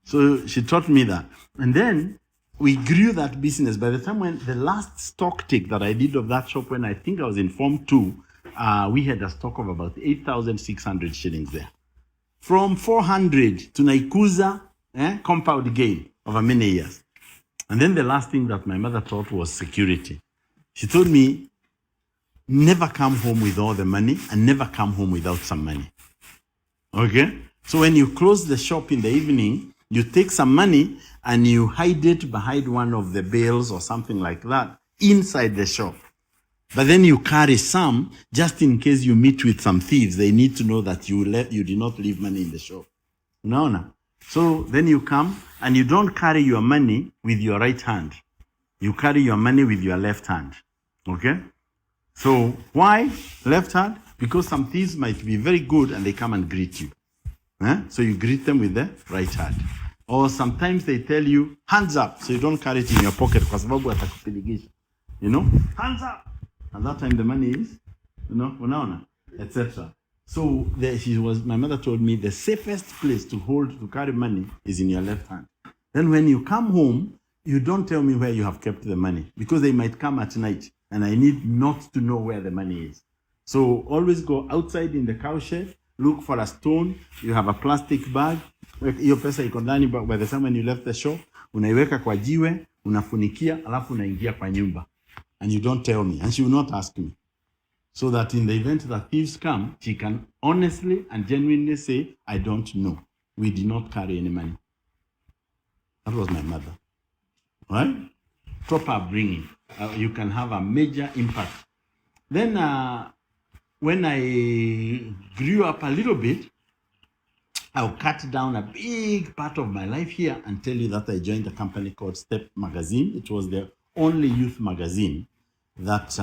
So she taught me that. And then we grew that business. By the time when the last stock take that I did of that shop, when I think I was in Form 2, we had a stock of about 8,600 shillings there. From 400 to Naikuza, compound gain over many years. And then the last thing that my mother taught was security. She told me, never come home with all the money and never come home without some money. Okay? So when you close the shop in the evening, you take some money and you hide it behind one of the bales or something like that inside the shop. But then you carry some just in case you meet with some thieves. They need to know that you did not leave money in the shop. No. So then you come and you don't carry your money with your right hand. You carry your money with your left hand. Okay? So why left hand? Because some thieves might be very good and they come and greet you. So you greet them with the right hand. Or sometimes they tell you, hands up, so you don't carry it in your pocket. You know, hands up. At that time the money is, etc. So my mother told me the safest place to carry money is in your left hand. Then when you come home, you don't tell me where you have kept the money because they might come at night and I need not to know where the money is. So always go outside in the cow shed, look for a stone, you have a plastic bag, hiyo pesa iko ndani, but by the time when you left the shop, unaiweka kwa jiwe, unafunikia, alafu unaingia kwa nyumba. And you don't tell me, and she will not ask me. So that in the event that thieves come, she can honestly and genuinely say, I don't know. We did not carry any money. That was my mother. Right? Proper upbringing. You can have a major impact. Then when I grew up a little bit, I'll cut down a big part of my life here and tell you that I joined a company called Step Magazine. It was the only youth magazine that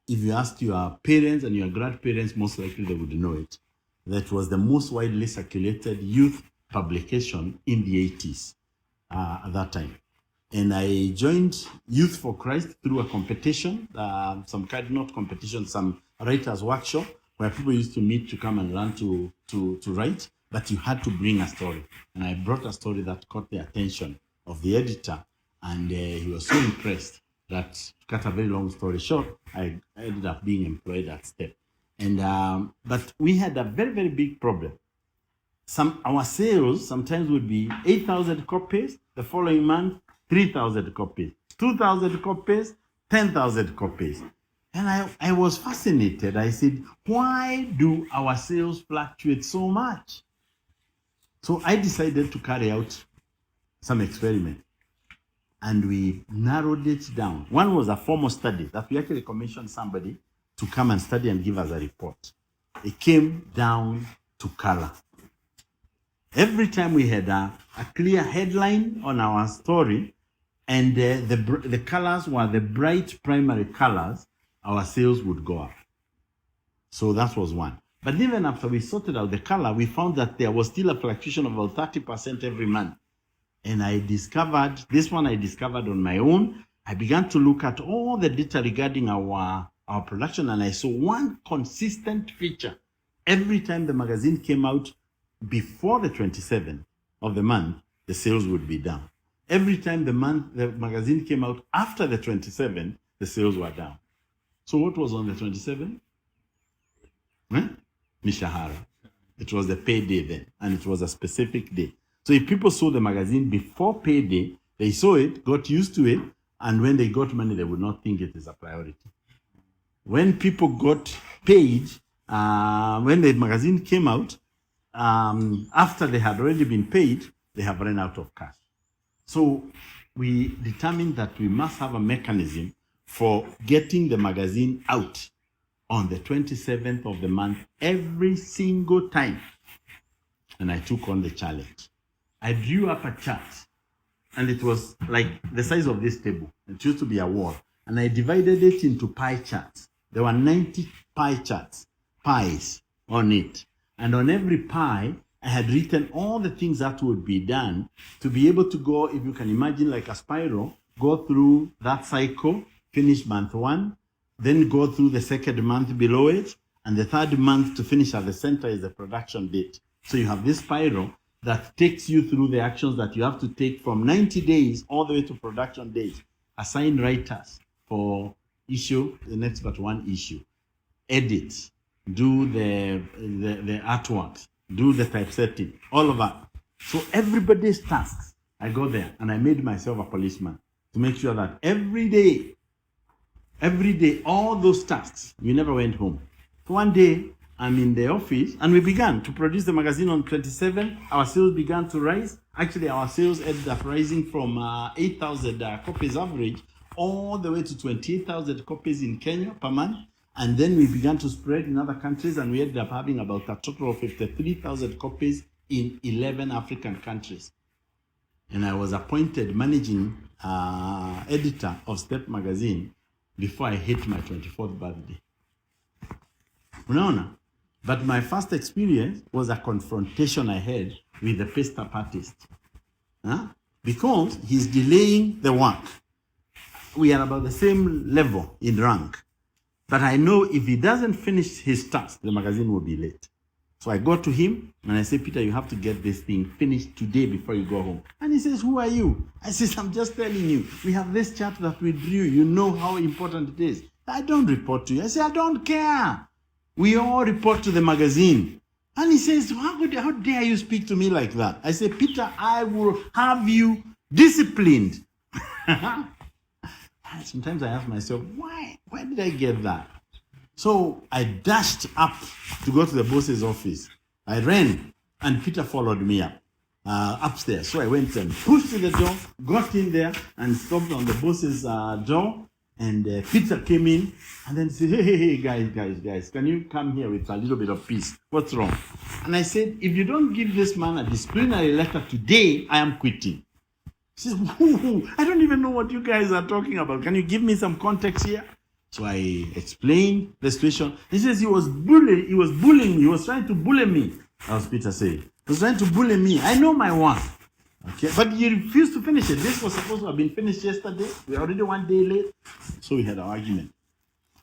if you asked your parents and your grandparents, most likely they would know it. That was the most widely circulated youth publication in the 80s at that time. And I joined Youth for Christ through a competition, some kind, not competition, some writers' workshop, where people used to meet to come and learn to write, but you had to bring a story. And I brought a story that caught the attention of the editor, and he was so impressed that, to cut a very long story short, I ended up being employed at Step. And but we had a very, very big problem. Our sales sometimes would be 8,000 copies, the following month, 3,000 copies, 2,000 copies, 10,000 copies. And I was fascinated. I said, why do our sales fluctuate so much? So I decided to carry out some experiment. And we narrowed it down. One was a formal study that we actually commissioned somebody to come and study and give us a report. It came down to color. Every time we had a clear headline on our story, and the colors were the bright primary colors, our sales would go up. So that was one. But even after we sorted out the color, we found that there was still a fluctuation of about 30% every month. And I discovered on my own. I began to look at all the data regarding our production, and I saw one consistent feature. Every time the magazine came out before the 27th of the month, the sales would be down. Every time the magazine came out after the 27th, the sales were down. So what was on the 27th? Mishahara. It was the payday then, and it was a specific day. So if people saw the magazine before payday, they saw it, got used to it, and when they got money, they would not think it is a priority. When people got paid, when the magazine came out, after they had already been paid, they have run out of cash. So we determined that we must have a mechanism for getting the magazine out on the 27th of the month every single time. And I took on the challenge. I drew up a chart, and it was like the size of this table. It used to be a wall. And I divided it into pie charts. There were 90 pie charts, pies on it. And on every pie, I had written all the things that would be done to be able to go, if you can imagine like a spiral, go through that cycle finish month 1, then go through the second month below it, and the third month to finish at the center is the production date. So you have this spiral that takes you through the actions that you have to take from 90 days all the way to production date. Assign writers for issue, the next but one issue. Edit, do the artwork, do the typesetting, all of that. So everybody's tasks, I go there and I made myself a policeman to make sure that every day, all those tasks, we never went home. So one day, I'm in the office and we began to produce the magazine on 27. Our sales began to rise. Actually, our sales ended up rising from 8,000 copies average all the way to 28,000 copies in Kenya per month. And then we began to spread in other countries and we ended up having about a total of 53,000 copies in 11 African countries. And I was appointed managing editor of Step magazine before I hit my 24th birthday. Unaona? But my first experience was a confrontation I had with the pasta artist. Because he's delaying the work. We are about the same level in rank. But I know if he doesn't finish his task, the magazine will be late. So I go to him and I say, Peter, you have to get this thing finished today before you go home. And he says, who are you? I says, I'm just telling you, we have this chart that we drew. You know how important it is. I don't report to you. I say, I don't care. We all report to the magazine. And he says, how dare you speak to me like that? I say, Peter, I will have you disciplined. Sometimes I ask myself, why did I get that? So I dashed up to go to the boss's office. I ran and Peter followed me up upstairs. So I went and pushed to the door, got in there and stopped on the boss's door. And Peter came in and then said, hey, guys, can you come here with a little bit of peace? What's wrong? And I said, if you don't give this man a disciplinary letter today, I am quitting. He says, I don't even know what you guys are talking about. Can you give me some context here? So I explained the situation. He says he was bullying me. He was trying to bully me. As Peter said, he was trying to bully me. I know my work. Okay, but he refused to finish it. This was supposed to have been finished yesterday. We're already one day late. So we had an argument.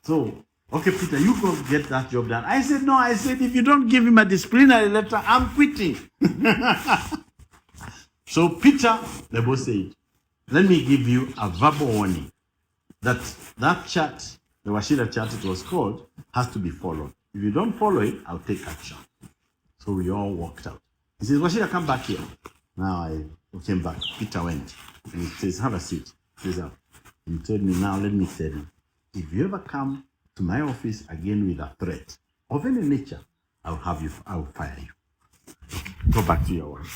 So, okay, Peter, you go get that job done. I said, no, if you don't give him a disciplinary letter, I'm quitting. So Peter, the boss said, let me give you a verbal warning that chart, the Washira chart it was called, has to be followed. If you don't follow it, I'll take action. So we all walked out. He says, Washira, come back here. Now I came back. Peter went. And he says, have a seat. He says, he told me, now let me tell you, if you ever come to my office again with a threat of any nature, I'll fire you. Go back to your work.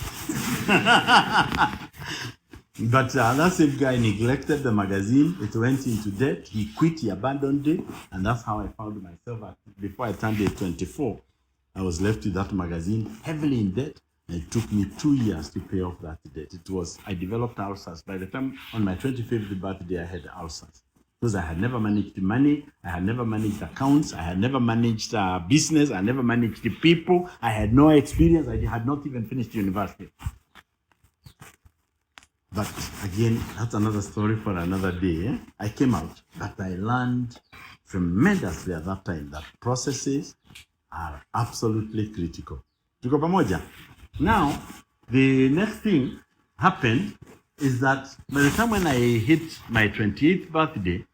But that same guy neglected the magazine. It went into debt. He quit. He abandoned it. And that's how I found myself. Before I turned age 24, I was left with that magazine, heavily in debt. And it took me 2 years to pay off that debt. I developed ulcers. By the time on my 25th birthday, I had ulcers. Because I had never managed money, I had never managed accounts, I had never managed business, I never managed the people, I had no experience, I had not even finished university. But again, that's another story for another day. Eh? I came out, but I learned tremendously at that time that processes are absolutely critical. Tuko pamoja? Now, the next thing happened is that by the time when I hit my 28th birthday,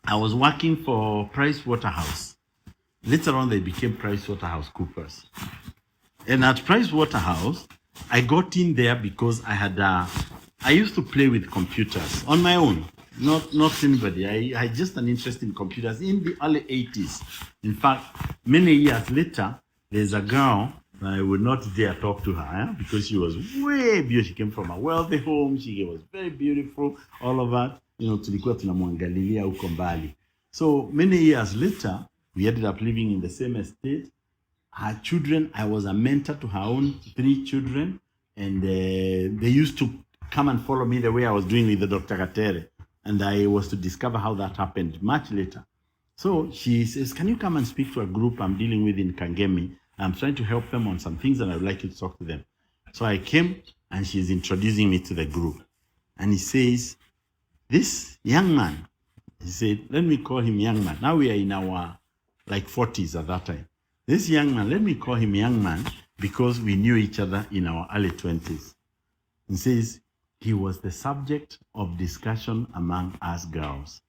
I was working for Price Waterhouse. Later on, they became Price Waterhouse Coopers. And at Price Waterhouse, I got in there because I used to play with computers on my own, not anybody. I had just an interest in computers in the early 80s. In fact, many years later, there's a girl, I would not dare talk to her because she was way beautiful. She came from a wealthy home. She was very beautiful, all of that. Tulikuwa tunamwangalilia huko mbali. So many years later, we ended up living in the same estate. Her children, I was a mentor to her own 3 children. And they used to come and follow me the way I was doing with the Dr. Katere. And I was to discover how that happened much later. So she says, can you come and speak to a group I'm dealing with in Kangemi? I'm trying to help them on some things and I would like you to talk to them. So I came and she's introducing me to the group. And he says, this young man He said, let me call him young man. Now we are in our like 40s at that time. This young man, let me call him young man because we knew each other in our early 20s. He says, he was the subject of discussion among us girls.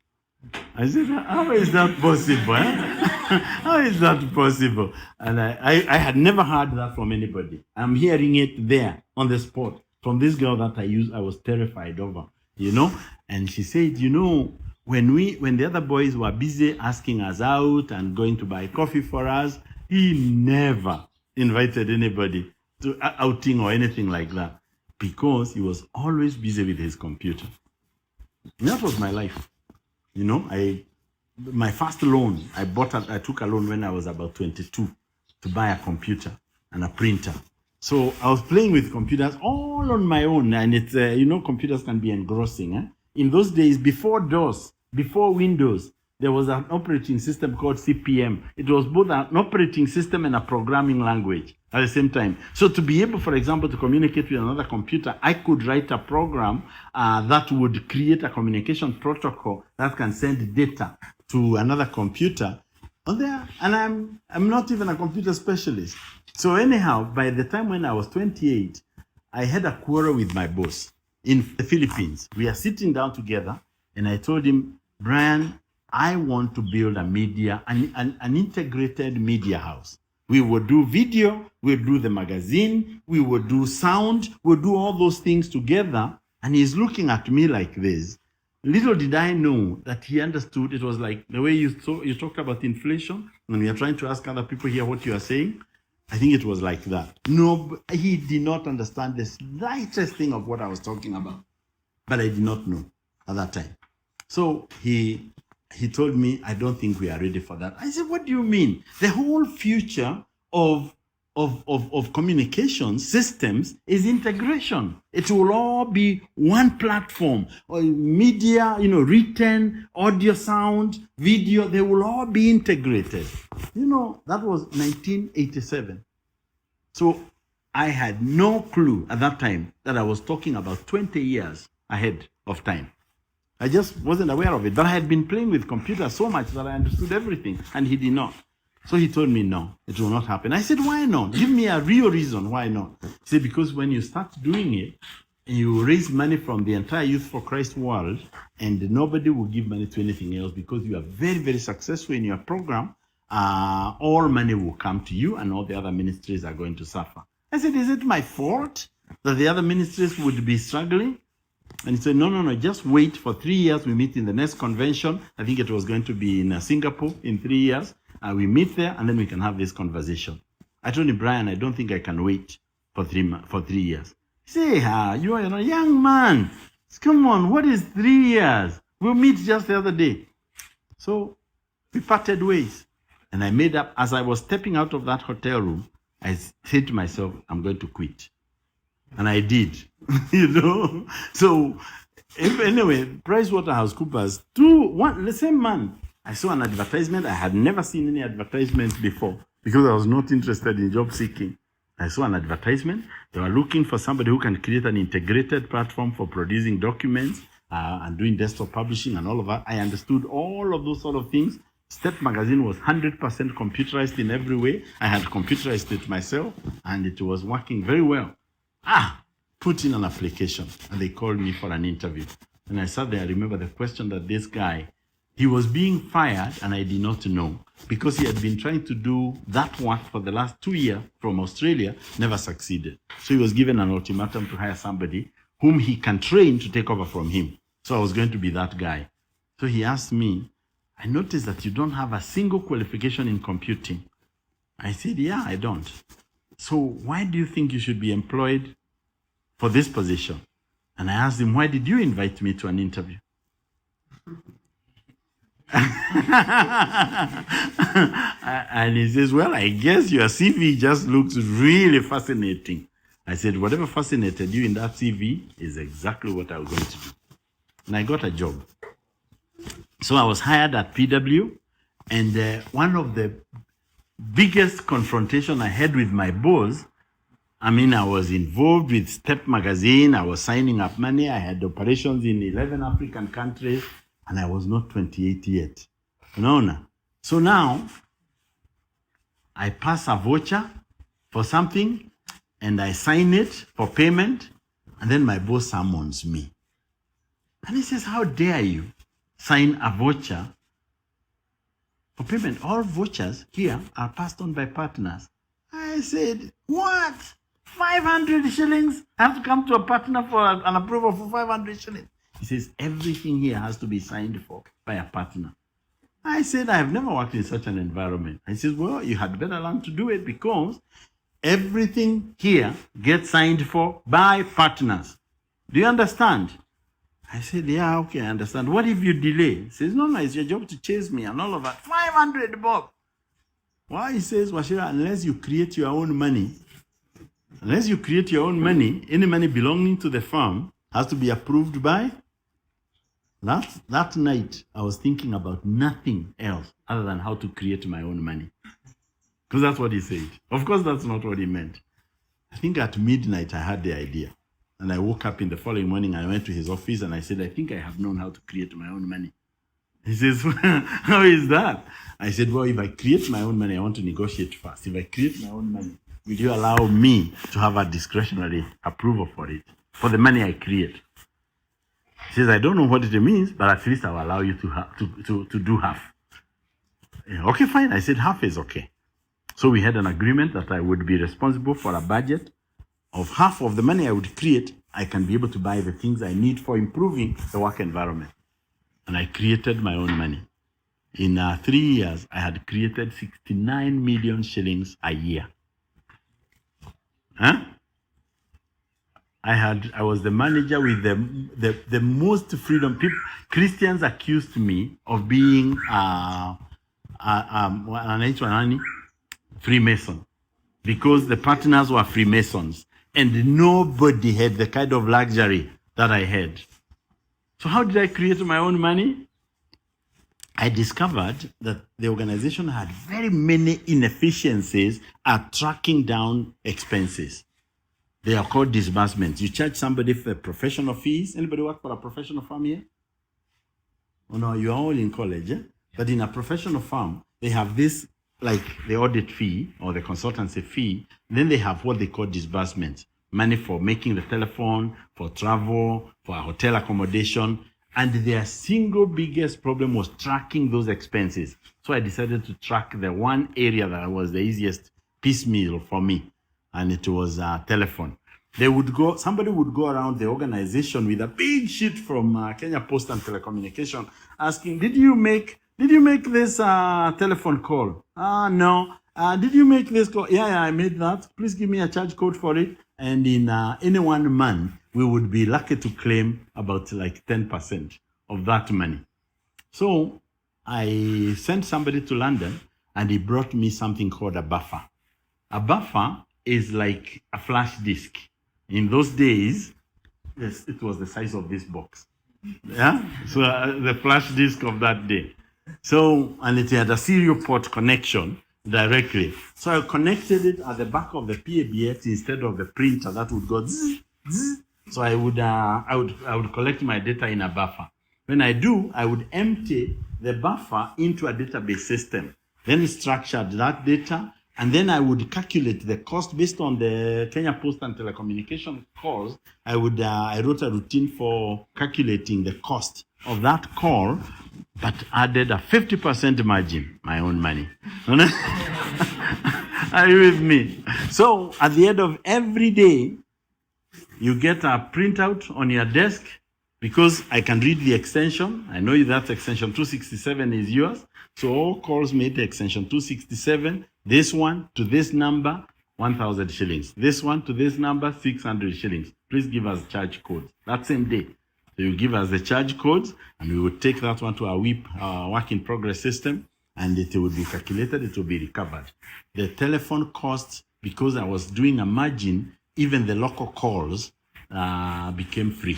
I said, how is that possible? How is that possible? And I had never heard that from anybody. I'm hearing it there on the spot from this girl that I was terrified over, And she said, when the other boys were busy asking us out and going to buy coffee for us, he never invited anybody to outing or anything like that because he was always busy with his computer. And that was my life. My first loan, I took a loan when I was about 22 to buy a computer and a printer. So I was playing with computers all on my own, and it's, computers can be engrossing. In those days, before DOS, before Windows, there was an operating system called CPM. It was both an operating system and a programming language at the same time. So to be able, for example, to communicate with another computer, I could write a program that would create a communication protocol that can send data to another computer. And I'm not even a computer specialist. So anyhow, by the time when I was 28, I had a quarrel with my boss in the Philippines. We are sitting down together, and I told him, Brian, I want to build a media, an integrated media house. We would do video, we'll do the magazine, we would do sound, we'll do all those things together. And he's looking at me like this. Little did I know that he understood. It was like the way you talked about inflation, and we are trying to ask other people here what you are saying. I think it was like that. No, he did not understand the slightest thing of what I was talking about. But I did not know at that time. So he told me, I don't think we are ready for that. I said, what do you mean? The whole future of communication systems is integration. It will all be one platform. Media, written, audio, sound, video, they will all be integrated. That was 1987. So I had no clue at that time that I was talking about 20 years ahead of time. I just wasn't aware of it. But I had been playing with computers so much that I understood everything, and he did not. So he told me, no, it will not happen. I said, why not? Give me a real reason why not. He said, because when you start doing it, you raise money from the entire Youth for Christ world, and nobody will give money to anything else because you are very, very successful in your program. All money will come to you, and all the other ministries are going to suffer. I said, is it my fault that the other ministries would be struggling? And he said, no, just wait for 3 years. We meet in the next convention. I think it was going to be in Singapore in 3 years. We meet there, and then we can have this conversation. I told him, Brian, I don't think I can wait for 3 years. He said, you are a young man. Come on, what is 3 years? We'll meet just the other day. So we parted ways. And I made up, as I was stepping out of that hotel room, I said to myself, I'm going to quit. And I did, So anyway, PricewaterhouseCoopers, the same month, I saw an advertisement. I had never seen any advertisements before because I was not interested in job seeking. I saw an advertisement. They were looking for somebody who can create an integrated platform for producing documents and doing desktop publishing and all of that. I understood all of those sort of things. Step Magazine was 100% computerized in every way. I had computerized it myself, and it was working very well. Put in an application, and they called me for an interview. And I sat there. I remember the question that this guy, he was being fired, and I did not know, because he had been trying to do that work for the last 2 years from Australia, never succeeded. So he was given an ultimatum to hire somebody whom he can train to take over from him. So I was going to be that guy. So he asked me, I noticed that you don't have a single qualification in computing. I said, yeah, I don't. So why do you think you should be employed for this position? And I asked him, why did you invite me to an interview? And he says, well, I guess your CV just looks really fascinating. I said, whatever fascinated you in that CV is exactly what I was going to do. And I got a job. So I was hired at PW, and one of the biggest confrontation I had with my boss, I was involved with Step Magazine. I was signing up money. I had operations in 11 African countries. and I was not 28 yet. Unaona? So now, I pass a voucher for something, and I sign it for payment, and then my boss summons me. And he says, how dare you sign a voucher for payment? All vouchers here are passed on by partners. I said, what? 500 shillings? I have to come to a partner for an approval for 500 shillings. He says, everything here has to be signed for by a partner. I said, I have never worked in such an environment. He says, well, you had better learn to do it because everything here gets signed for by partners. Do you understand? I said, yeah, okay, I understand. What if you delay? He says, no, it's your job to chase me and all of that. 500 bob. Why? He says, Washira, unless you create your own money, any money belonging to the firm has to be approved by. That night, I was thinking about nothing else other than how to create my own money. Because that's what he said. Of course, that's not what he meant. I think at midnight, I had the idea. And I woke up in the following morning, I went to his office and I said, I think I have known how to create my own money. He says, how is that? I said, well, if I create my own money, I want to negotiate first. If I create my own money, will you allow me to have a discretionary approval for it, for the money I create? He says, I don't know what it means, but at least I'll allow you to do half. Okay, fine. I said, half is okay. So we had an agreement that I would be responsible for a budget of half of the money I would create. I can be able to buy the things I need for improving the work environment. And I created my own money. In 3 years, I had created 69 million shillings a year. Huh? I was the manager with the most freedom. Christians accused me of being Freemason because the partners were Freemasons and nobody had the kind of luxury that I had. So how did I create my own money? I discovered that the organization had very many inefficiencies at tracking down expenses. They are called disbursements. You charge somebody for professional fees. Anybody work for a professional firm here? Oh no, you are all in college. Eh? But in a professional firm, they have this, like the audit fee or the consultancy fee. Then they have what they call disbursements. Money for making the telephone, for travel, for a hotel accommodation. And their single biggest problem was tracking those expenses. So I decided to track the one area that was the easiest piecemeal for me. And it was telephone. Somebody would go around the organization with a big sheet from Kenya Post and Telecommunication asking, did you make this telephone call? No. Did you make this call? Yeah, I made that. Please give me a charge code for it. And in any 1 month, we would be lucky to claim about like 10% of that money. So I sent somebody to London and he brought me something called a buffer. A buffer is like a flash disk. In those days, yes, it was the size of this box. Yeah, so the flash disk of that day. So, and it had a serial port connection directly. So I connected it at the back of the PABX instead of the printer that would go zzz, zzz. So I would collect my data in a buffer. When I do, I would empty the buffer into a database system, then structured that data. And then I would calculate the cost based on the Kenya Post and Telecommunication calls. I wrote a routine for calculating the cost of that call, but added a 50% margin, my own money. Are you with me? So at the end of every day, you get a printout on your desk because I can read the extension. I know that extension 267 is yours. So all calls made to extension 267. This one to this number, 1,000 shillings. This one to this number, 600 shillings. Please give us charge codes. That same day. So you give us the charge codes, and we will take that one to our WIP, work in progress system, and it will be calculated, it will be recovered. The telephone costs, because I was doing a margin, even the local calls became free.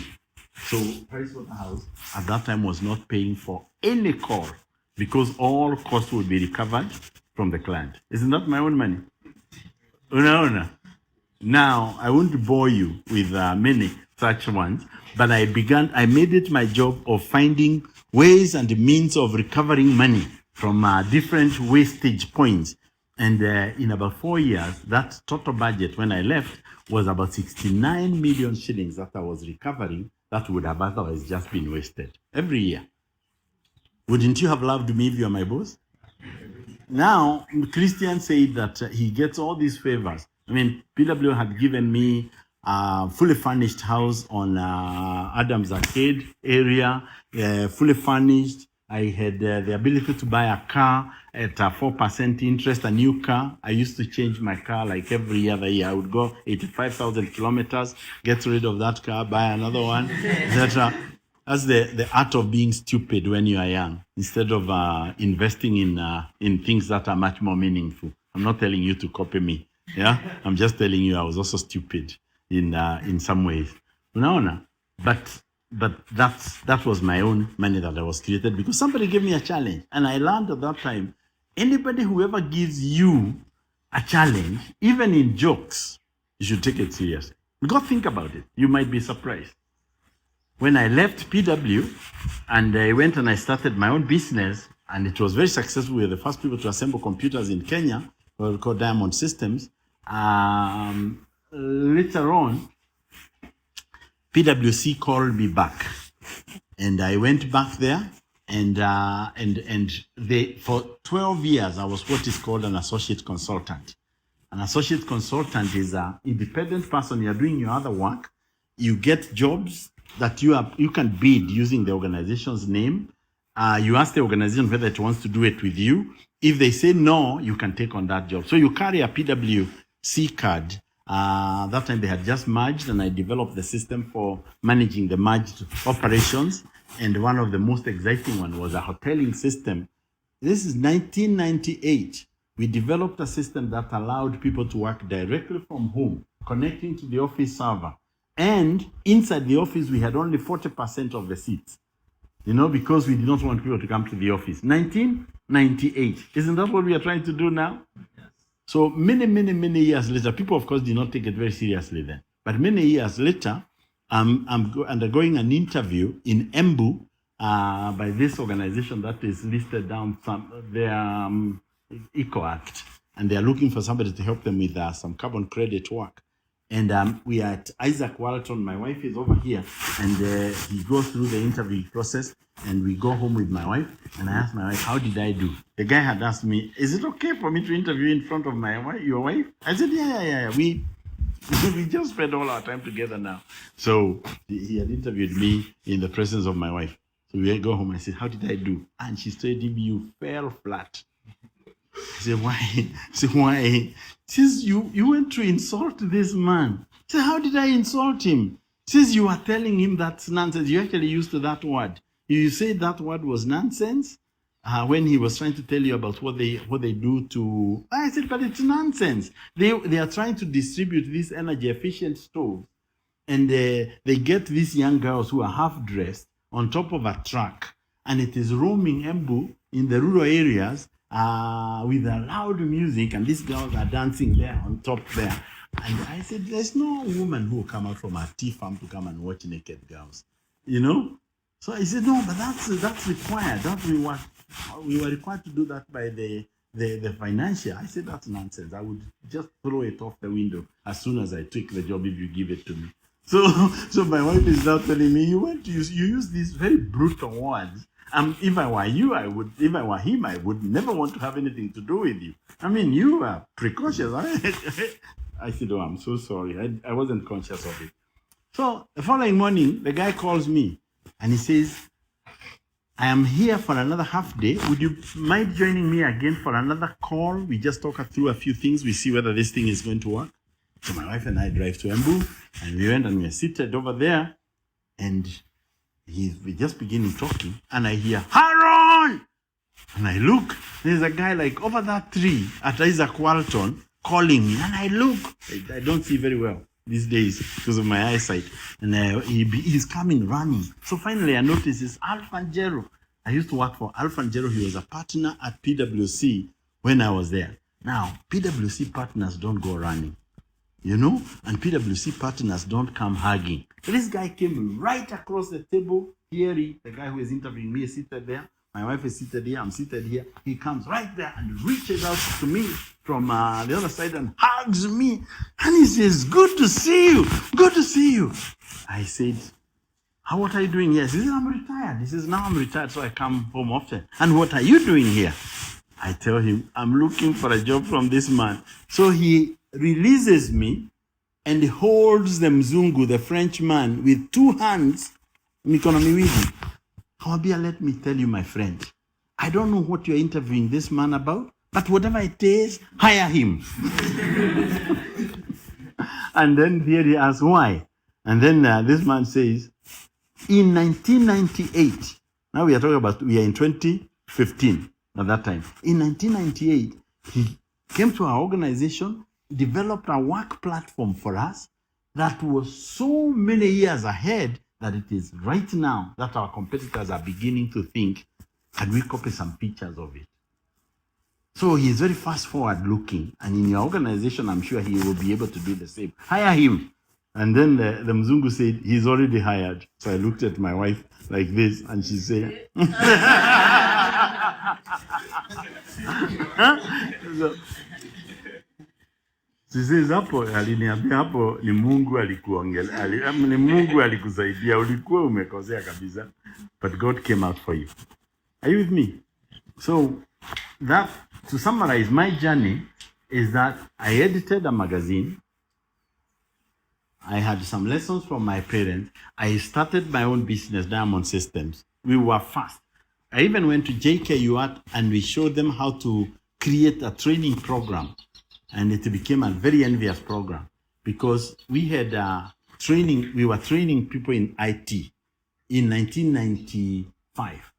So Pricewaterhouse at that time was not paying for any call because all costs would be recovered from the client. Isn't that my own money? No. Now, I won't bore you with many such ones, but I made it my job of finding ways and means of recovering money from different wastage points. And in about 4 years, that total budget when I left was about 69 million shillings that I was recovering that would have otherwise just been wasted every year. Wouldn't you have loved me if you are my boss? Now, Christian said that he gets all these favors. I mean, PW had given me a fully furnished house on Adams Arcade area, fully furnished. I had the ability to buy a car at 4% interest, a new car. I used to change my car like every other year. I would go 85,000 kilometers, get rid of that car, buy another one, etc. That's the art of being stupid when you are young, instead of investing in things that are much more meaningful. I'm not telling you to copy me. Yeah, I'm just telling you I was also stupid in some ways. Unaona? But that was my own money that I was created because somebody gave me a challenge, and I learned at that time. Anybody who ever gives you a challenge, even in jokes, you should take it seriously. Because think about it. You might be surprised. When I left PW and I went and I started my own business, and it was very successful. We were the first people to assemble computers in Kenya, what we call Diamond Systems. Later on, PwC called me back, and I went back there, and for 12 years I was what is called an associate consultant. An associate consultant is an independent person. You're doing your other work. You get jobs that you can bid using the organization's name. You ask the organization whether it wants to do it with you. If they say no, you can take on that job. So you carry a PwC card. That time they had just merged, and I developed the system for managing the merged operations. And one of the most exciting one was a hoteling system. This is 1998. We developed a system that allowed people to work directly from home, connecting to the office server. And inside the office, we had only 40% of the seats, because we did not want people to come to the office. 1998. Isn't that what we are trying to do now? Yes. So many years later, people, of course, did not take it very seriously then. But many years later, I'm undergoing an interview in Embu by this organization that is listed down their Eco Act. And they are looking for somebody to help them with some carbon credit work. And we are at Isaac Walton. My wife is over here, and he goes through the interview process, and we go home with my wife, and I asked my wife, how did I do? The guy had asked me, is it okay for me to interview in front of your wife? I said, yeah. We just spend all our time together now. So he had interviewed me in the presence of my wife. So we go home, and I said, how did I do? And she said, you fell flat. I said, why? I said, why? She says, you went to insult this man. I said, how did I insult him? She says, you are telling him that's nonsense. You actually used that word. You said that word was nonsense when he was trying to tell you about what they do to... I said, but it's nonsense. They are trying to distribute these energy efficient stoves, and they get these young girls who are half-dressed on top of a truck, and it is roaming Embu in the rural areas with a loud music, and these girls are dancing there on top there. And I said, there's no woman who will come out from a tea farm to come and watch naked girls, So I said, no, but that's required. That we were required to do that by the financial. I said, that's nonsense. I would just throw it off the window as soon as I take the job if you give it to me. So my wife is now telling me, you use these very brutal words. If I were you, if I were him, I would never want to have anything to do with you. I mean, you are precautious. I said, oh, I'm so sorry. I wasn't conscious of it. So the following morning, the guy calls me and he says, I am here for another half day. Would you mind joining me again for another call? We just talk through a few things. We see whether this thing is going to work. So my wife and I drive to Embu, and we went and we were seated over there, and we just beginning talking, and I hear, Haron! And I look, there's a guy like over that tree at Isaac Walton calling me, and I look. I don't see very well these days because of my eyesight. And he's coming running. So finally I noticed it's Alfanjero. I used to work for Alfanjero. He was a partner at PwC when I was there. Now, PwC partners don't go running. you know, and PwC partners don't come hugging. This guy came right across the table. Here, the guy who is interviewing me is seated there. My wife is seated here. I'm seated here. He comes right there and reaches out to me from the other side and hugs me. And he says, "Good to see you. Good to see you." I said, "What are you doing here?" He says, "I'm retired." He says, "Now I'm retired, so I come home often." "And what are you doing here?" I tell him, "I'm looking for a job from this man." So he releases me and holds the Mzungu, the Frenchman, with two hands. Mikono miwili. Kawambia, "Let me tell you, my friend, I don't know what you're interviewing this man about, but whatever it is, hire him." And then here he asks, "Why?" And then this man says, in 1998, now we are in 2015 at that time. In 1998, he came to our organization, developed a work platform for us that was so many years ahead that it is right now that our competitors are beginning to think, can we copy some pictures of it? So he is very fast forward looking, and in your organization, I'm sure he will be able to do the same. Hire him. And then the Mzungu said, "He's already hired." So I looked at my wife like this, and she said, so, she says, "Hapo aliniambia hapo ni Mungu alikuongelea, ni Mungu alikusaidia, ulikuwa umekosea kabisa, but God came out for you." Are you with me? So that, to summarize, my journey is that I edited a magazine. I had some lessons from my parents. I started my own business, Diamond Systems. We were fast. I even went to JKUAT and we showed them how to create a training program. And it became a very envious program because we had we were training people in IT in 1995.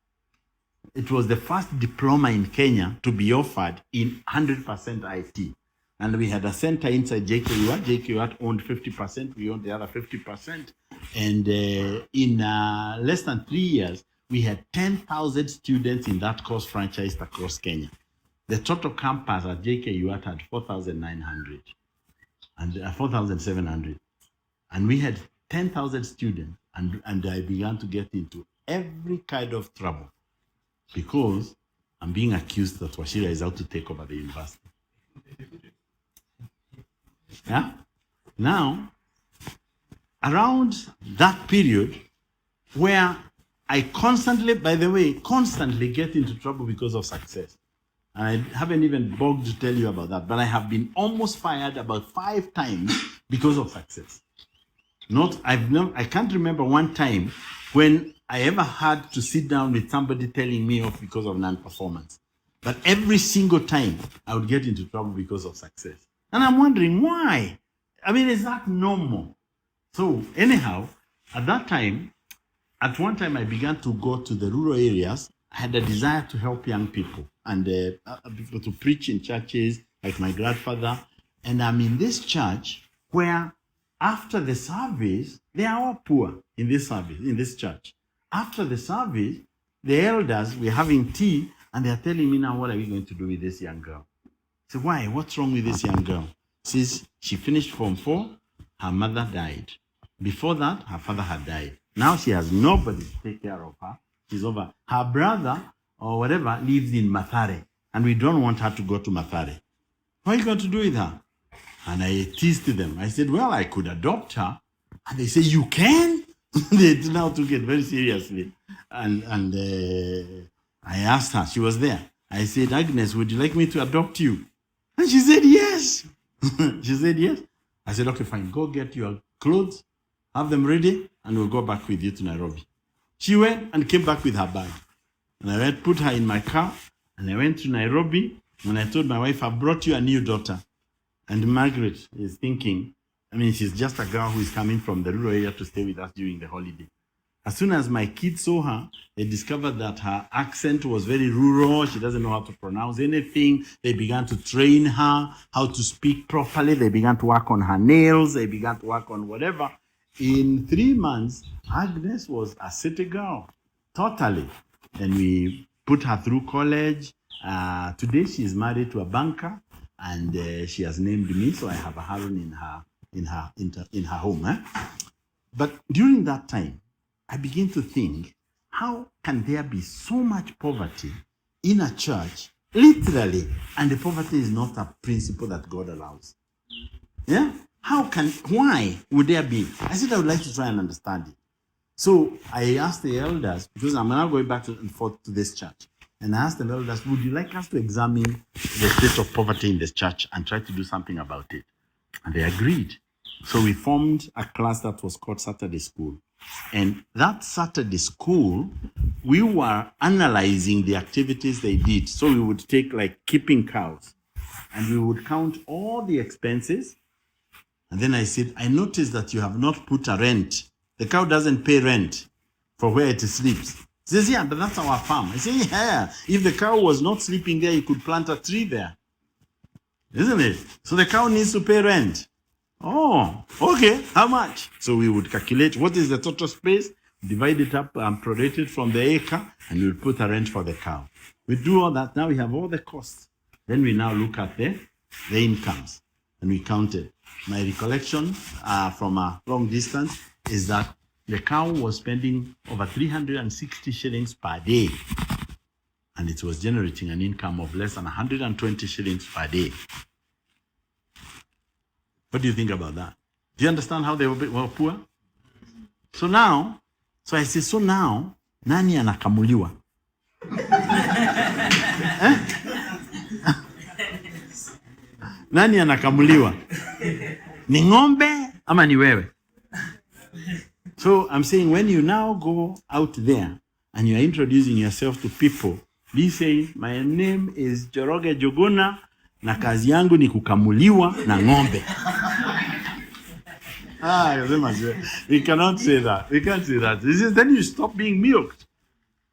It was the first diploma in Kenya to be offered in 100% IT. And we had a center inside JKUAT. JKUAT owned 50%, we owned the other 50%. And in less than 3 years, we had 10,000 students in that course franchised across Kenya. The total campus at JKUAT had 4,900 and 4,700. And we had 10,000 students. And I began to get into every kind of trouble because I'm being accused that Wachira is out to take over the university. Yeah. Now, around that period where I constantly get into trouble because of success. And I haven't even bothered to tell you about that, but I have been almost fired about 5 times because of success. I can't remember one time when I ever had to sit down with somebody telling me off because of non-performance. But every single time I would get into trouble because of success. And I'm wondering why. I mean, is that normal? So anyhow, at one time I began to go to the rural areas. I had a desire to help young people and to preach in churches like my grandfather. And I'm in this church where after the service, they are all poor in this church. After the service, the elders were having tea and they're telling me, "Now, what are we going to do with this young girl?" I said, "Why? What's wrong with this young girl?" Says she finished Form 4, her mother died. Before that, her father had died. Now she has nobody to take care of her. She's over. Her brother or whatever lives in Mathare, and we don't want her to go to Mathare. What are you going to do with her? And I teased them. I said, "Well, I could adopt her." And they said, "You can?" They now took it very seriously. And I asked her, she was there. I said, "Agnes, would you like me to adopt you?" And she said, "Yes." She said, "Yes." I said, "Okay, fine. Go get your clothes, have them ready, and we'll go back with you to Nairobi." She went and came back with her bag. And I went, put her in my car, and I went to Nairobi, and I told my wife, "I brought you a new daughter." And Margaret is thinking, she's just a girl who is coming from the rural area to stay with us during the holiday. As soon as my kids saw her, they discovered that her accent was very rural. She doesn't know how to pronounce anything. They began to train her how to speak properly. They began to work on her nails. They began to work on whatever. In 3 months, Agnes was a city girl, totally. And we put her through college. Today, she is married to a banker, and she has named me, so I have a Harun in her in her home. But during that time, I began to think, how can there be so much poverty in a church, literally, and the poverty is not a principle that God allows? Yeah? Why would there be? I said I would like to try and understand it. So I asked the elders, because I'm now going back and forth to this church, and I asked the elders, would you like us to examine the state of poverty in this church and try to do something about it? And they agreed. So we formed a class that was called Saturday School. And that Saturday School, we were analyzing the activities they did. So we would take like keeping cows, and we would count all the expenses. And then I said, I noticed that you have not put a rent. The cow doesn't pay rent for where it sleeps. He says, yeah, but that's our farm. I say, yeah, if the cow was not sleeping there, you could plant a tree there. Isn't it? So the cow needs to pay rent. Oh, okay, how much? So we would calculate what is the total space, divide it up and prorate it from the acre, and we would put a rent for the cow. We do all that. Now we have all the costs. Then we now look at the incomes, and we count it. My recollection from a long distance is that the cow was spending over 360 shillings per day, and it was generating an income of less than 120 shillings per day. What do you think about that? Do you understand how they were poor? So I say, so now, nani anakamuliwa? Nani anakamuliwa? Ni ng'ombe ama ni wewe? So I'm saying, when you now go out there and you are introducing yourself to people, be saying, my name is Joroge Jogona na kazi yangu ni kukamuliwa na ng'ombe. We cannot say that. We can't say that. This is, then you stop being milked.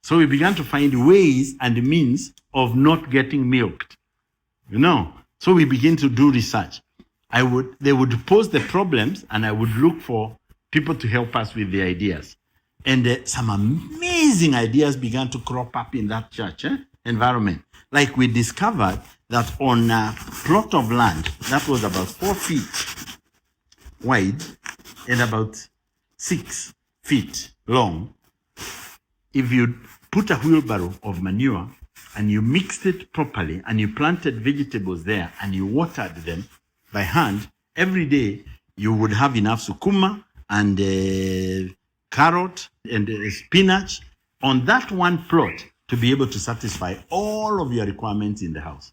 So we began to find ways and means of not getting milked. You know? So we begin to do research. They would pose the problems, and I would look for people to help us with the ideas. And some amazing ideas began to crop up in that church environment. Like we discovered that on a plot of land that was about 4 feet wide and about 6 feet long, if you put a wheelbarrow of manure and you mixed it properly and you planted vegetables there and you watered them by hand, every day you would have enough sukuma and carrot and spinach on that one plot to be able to satisfy all of your requirements in the house.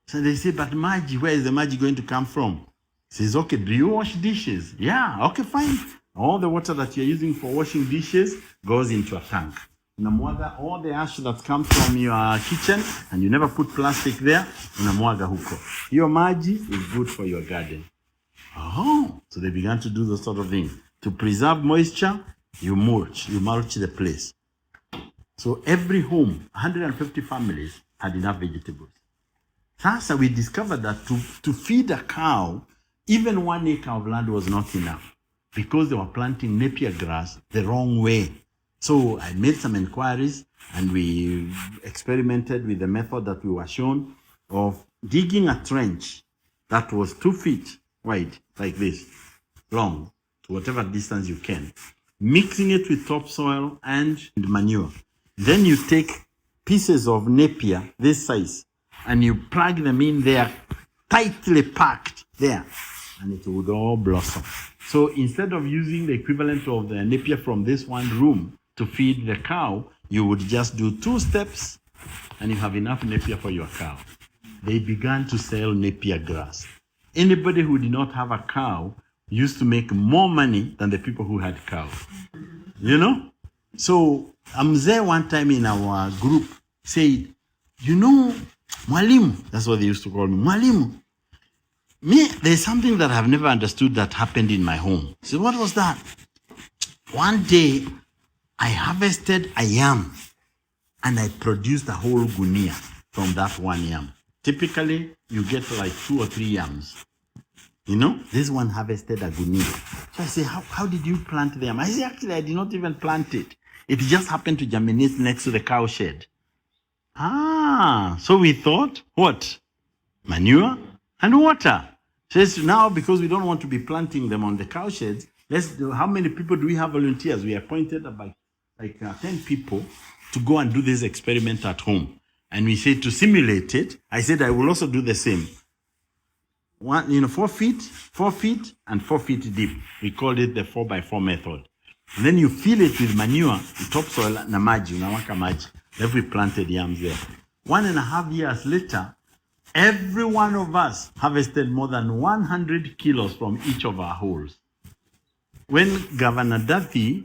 So they say, but Maji, where is the Maji going to come from? He says, okay, do you wash dishes? Yeah, okay, fine. All the water that you're using for washing dishes goes into a tank. Unamwaga all the ash that comes from your kitchen, and you never put plastic there, unamwaga huko. Your maji is good for your garden. Oh, so they began to do those sort of things. To preserve moisture, you mulch the place. So every home, 150 families, had enough vegetables. Sasa we discovered that to feed a cow, even 1 acre of land was not enough, because they were planting napier grass the wrong way. So I made some inquiries, and we experimented with the method that we were shown of digging a trench that was 2 feet wide, like this, long, to whatever distance you can, mixing it with topsoil and manure. Then you take pieces of napier, this size, and you plug them in there, tightly packed there, and it would all blossom. So instead of using the equivalent of the napier from this one room to feed the cow, you would just do 2 steps, and you have enough napier for your cow. They began to sell napier grass. Anybody who did not have a cow used to make more money than the people who had cows. You know? So I'm there one time in our group, said, you know, Mwalimu, that's what they used to call me, Mwalimu. There's something that I've never understood that happened in my home. So what was that? One day, I harvested a yam, and I produced a whole gunia from that one yam. Typically, you get like 2 or 3 yams. You know, this one harvested a gunia. So I say, how did you plant the yam? I say, actually, I did not even plant it. It just happened to germinate next to the cow shed. So we thought, what? Manure and water. Says now, because we don't want to be planting them on the cow sheds, let's do, how many people do we have volunteers? We appointed about 10 people to go and do this experiment at home. And we said to simulate it, I said I will also do the same. 4 feet, and 4 feet deep. We called it the 4x4 method. And then you fill it with manure, topsoil, na maji, unawaka maji. Then we planted yams there. 1.5 years later, every one of us harvested more than 100 kilos from each of our holes. When Governor Duffy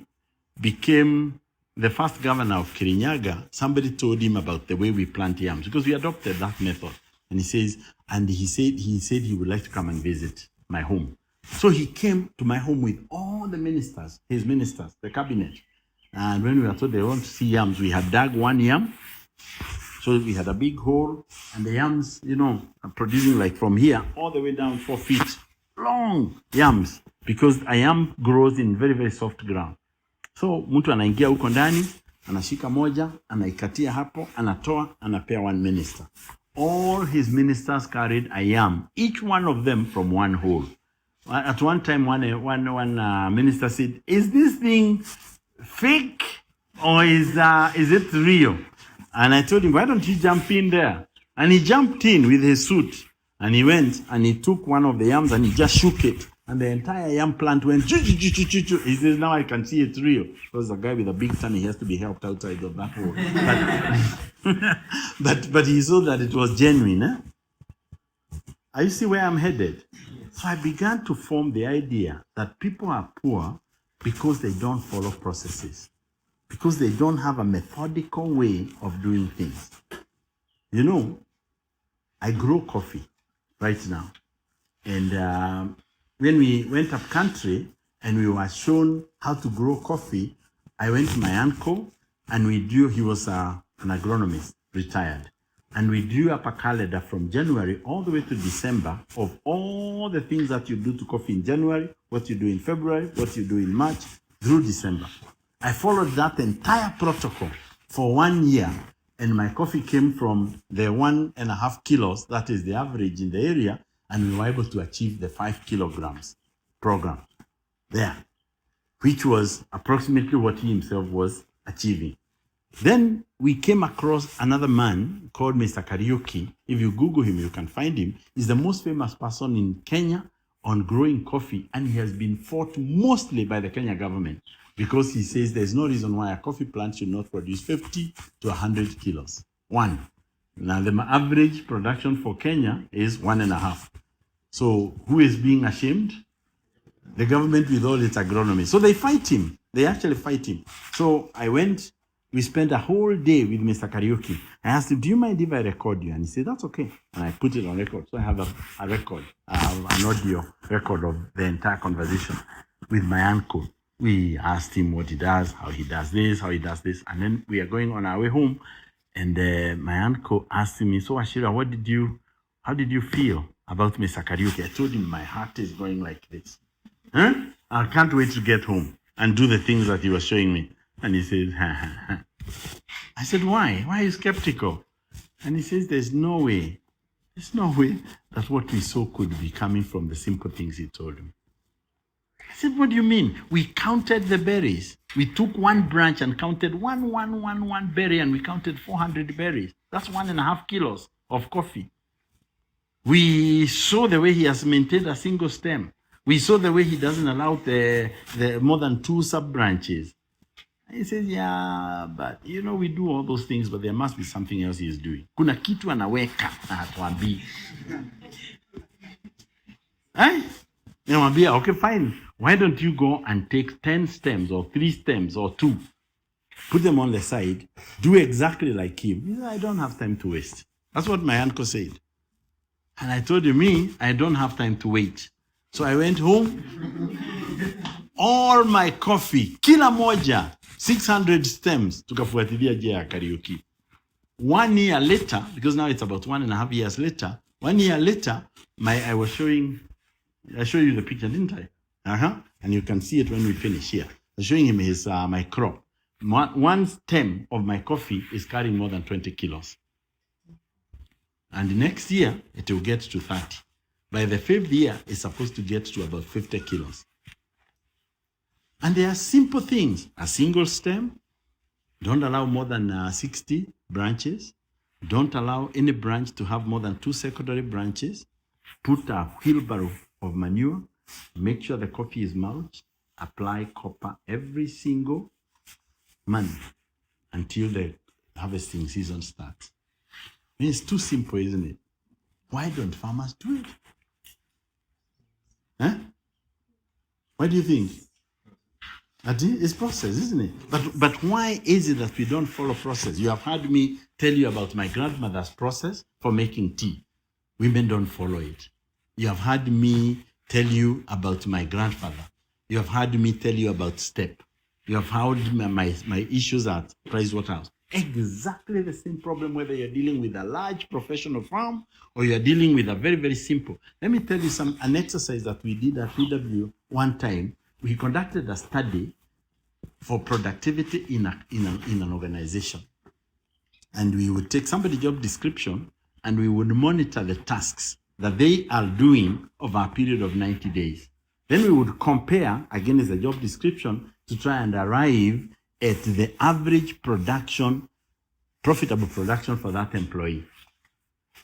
became the first governor of Kirinyaga, somebody told him about the way we plant yams because we adopted that method. And he said he would like to come and visit my home. So he came to my home with all the ministers, his ministers, the cabinet. And when we were told they want to see yams, we had dug one yam. So we had a big hole, and the yams, are producing like from here all the way down 4 feet long yams, because a yam grows in very, very soft ground. So mtu anaingia huko ndani, anashika moja, anaikatia hapo, anatoa, anapea one minister. All his ministers carried a yam, each one of them from one hole. At one time, one minister said, "Is this thing fake or is it real?" And I told him, "Why don't you jump in there?" And he jumped in with his suit, and he went and he took one of the yams and he just shook it, and the entire yam plant went choo choo choo choo choo. He says, "Now I can see it's real." Because a guy with a big tummy, he has to be helped outside of that hole. But he saw that it was genuine. Are you see where I'm headed? So I began to form the idea that people are poor because they don't follow processes, because they don't have a methodical way of doing things. I grow coffee right now. And when we went up country and we were shown how to grow coffee, I went to my uncle and he was an agronomist, retired. And we drew up a calendar from January all the way to December of all the things that you do to coffee in January, what you do in February, what you do in March, through December. I followed that entire protocol for 1 year, and my coffee came from the 1.5 kilos, that is the average in the area, and we were able to achieve the 5 kilograms program there, which was approximately what he himself was achieving. Then we came across another man called Mr. Kariuki. If you Google him, you can find him. He's the most famous person in Kenya on growing coffee, and he has been fought mostly by the Kenya government because he says there's no reason why a coffee plant should not produce 50 to 100 kilos. One. Now, the average production for Kenya is 1.5. So who is being ashamed? The government with all its agronomy. So they fight him. They actually fight him. So we spent a whole day with Mr. Kariuki. I asked him, "Do you mind if I record you?" And he said, "That's okay." And I put it on record. So I have a record, an audio record of the entire conversation with my uncle. We asked him what he does, how he does this, and then we are going on our way home. And my uncle asked me, "So Ashira, how did you feel about Mr. Kariuki?" I told him my heart is going like this. I can't wait to get home and do the things that he was showing me. And he says, "Ha, ha, ha." I said, "Why? Why are you skeptical?" And he says, There's no way that what we saw could be coming from the simple things he told him. I said, "What do you mean?" We counted the berries. We took one branch and counted one berry, and we counted 400 berries. That's 1.5 kilos of coffee. We saw the way he has maintained a single stem. We saw the way he doesn't allow the more than 2 sub-branches. He says, "Yeah, but we do all those things, but there must be something else he is doing. Kuna kitu anaweka na hatuambii." Namwambia, "Okay, fine. Why don't you go and take 10 stems or 3 stems or 2, put them on the side, do exactly like him." He said, "I don't have time to waste." That's what my uncle said. And I told him, I don't have time to wait. So I went home. All my coffee, kila moja, 600 stems, tukafuatilia njia ya Kariuki. 1 year later, because now it's about 1.5 years later, 1 year later, I showed you the picture, didn't I? And you can see it when we finish here. I'm showing him my crop. One stem of my coffee is carrying more than 20 kilos. And next year, it will get to 30. By the 5th year, it's supposed to get to about 50 kilos. And there are simple things. A single stem. Don't allow more than 60 branches. Don't allow any branch to have more than 2 secondary branches. Put a wheelbarrow of manure. Make sure the coffee is mulched. Apply copper every single month until the harvesting season starts. It's too simple, isn't it? Why don't farmers do it? Huh? What do you think? It's process, isn't it? But why is it that we don't follow process? You have heard me tell you about my grandmother's process for making tea. Women don't follow it. You have heard me tell you about my grandfather. You have heard me tell you about STEP. You have heard my issues at Pricewaterhouse. Exactly the same problem whether you're dealing with a large professional firm or you're dealing with a very, very simple. Let me tell you an exercise that we did at PW one time. We conducted a study for productivity in an organization. And we would take somebody's job description and we would monitor the tasks that they are doing over a period of 90 days. Then we would compare against the job description to try and arrive at the average production, profitable production for that employee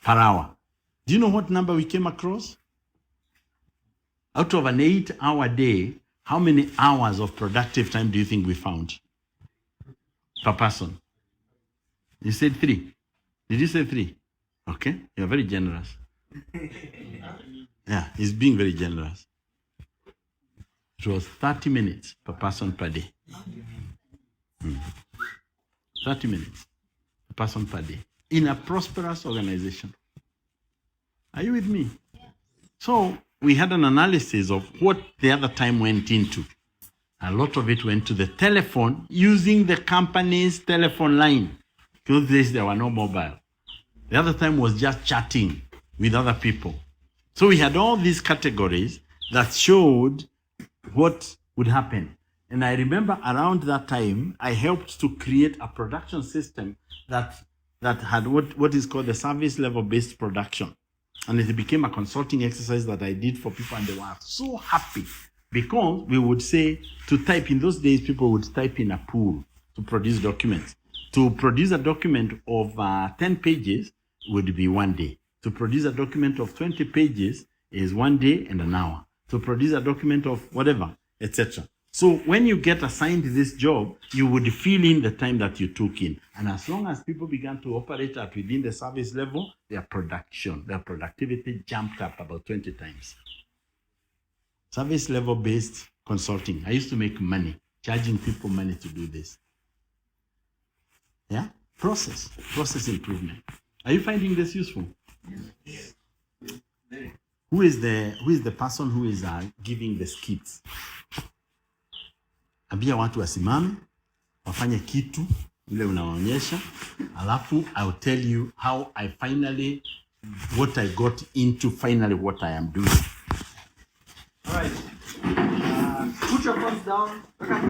per hour. Do you know what number we came across? Out of an 8-hour day, how many hours of productive time do you think we found per person? You said 3. Did you say 3? Okay, you're very generous. Yeah, he's being very generous. It was 30 minutes per person per day. 30 minutes per person per day in a prosperous organization. Are you with me? So we had an analysis of what the other time went into. A lot of it went to the telephone using the company's telephone line. Those days there were no mobile. The other time was just chatting with other people. So we had all these categories that showed what would happen. And I remember around that time, I helped to create a production system that had what is called the service level based production. And it became a consulting exercise that I did for people, and they were so happy because we would say to type. In those days, people would type in a pool to produce documents. To produce a document of 10 pages would be 1 day. To produce a document of 20 pages is 1 day and an hour. To produce a document of whatever, etc. So when you get assigned this job, you would fill in the time that you took in. And as long as people began to operate at within the service level, their productivity jumped up about 20 times. Service level based consulting. I used to make money, charging people money to do this. Yeah? Process improvement. Are you finding this useful? Yes. Who is the person who is giving the skits? Ambia watu wasimame, wafanye kitu ile unawaonyesha, alafu I'll tell you how what I got into finally what I am doing. All right. Put your phones down.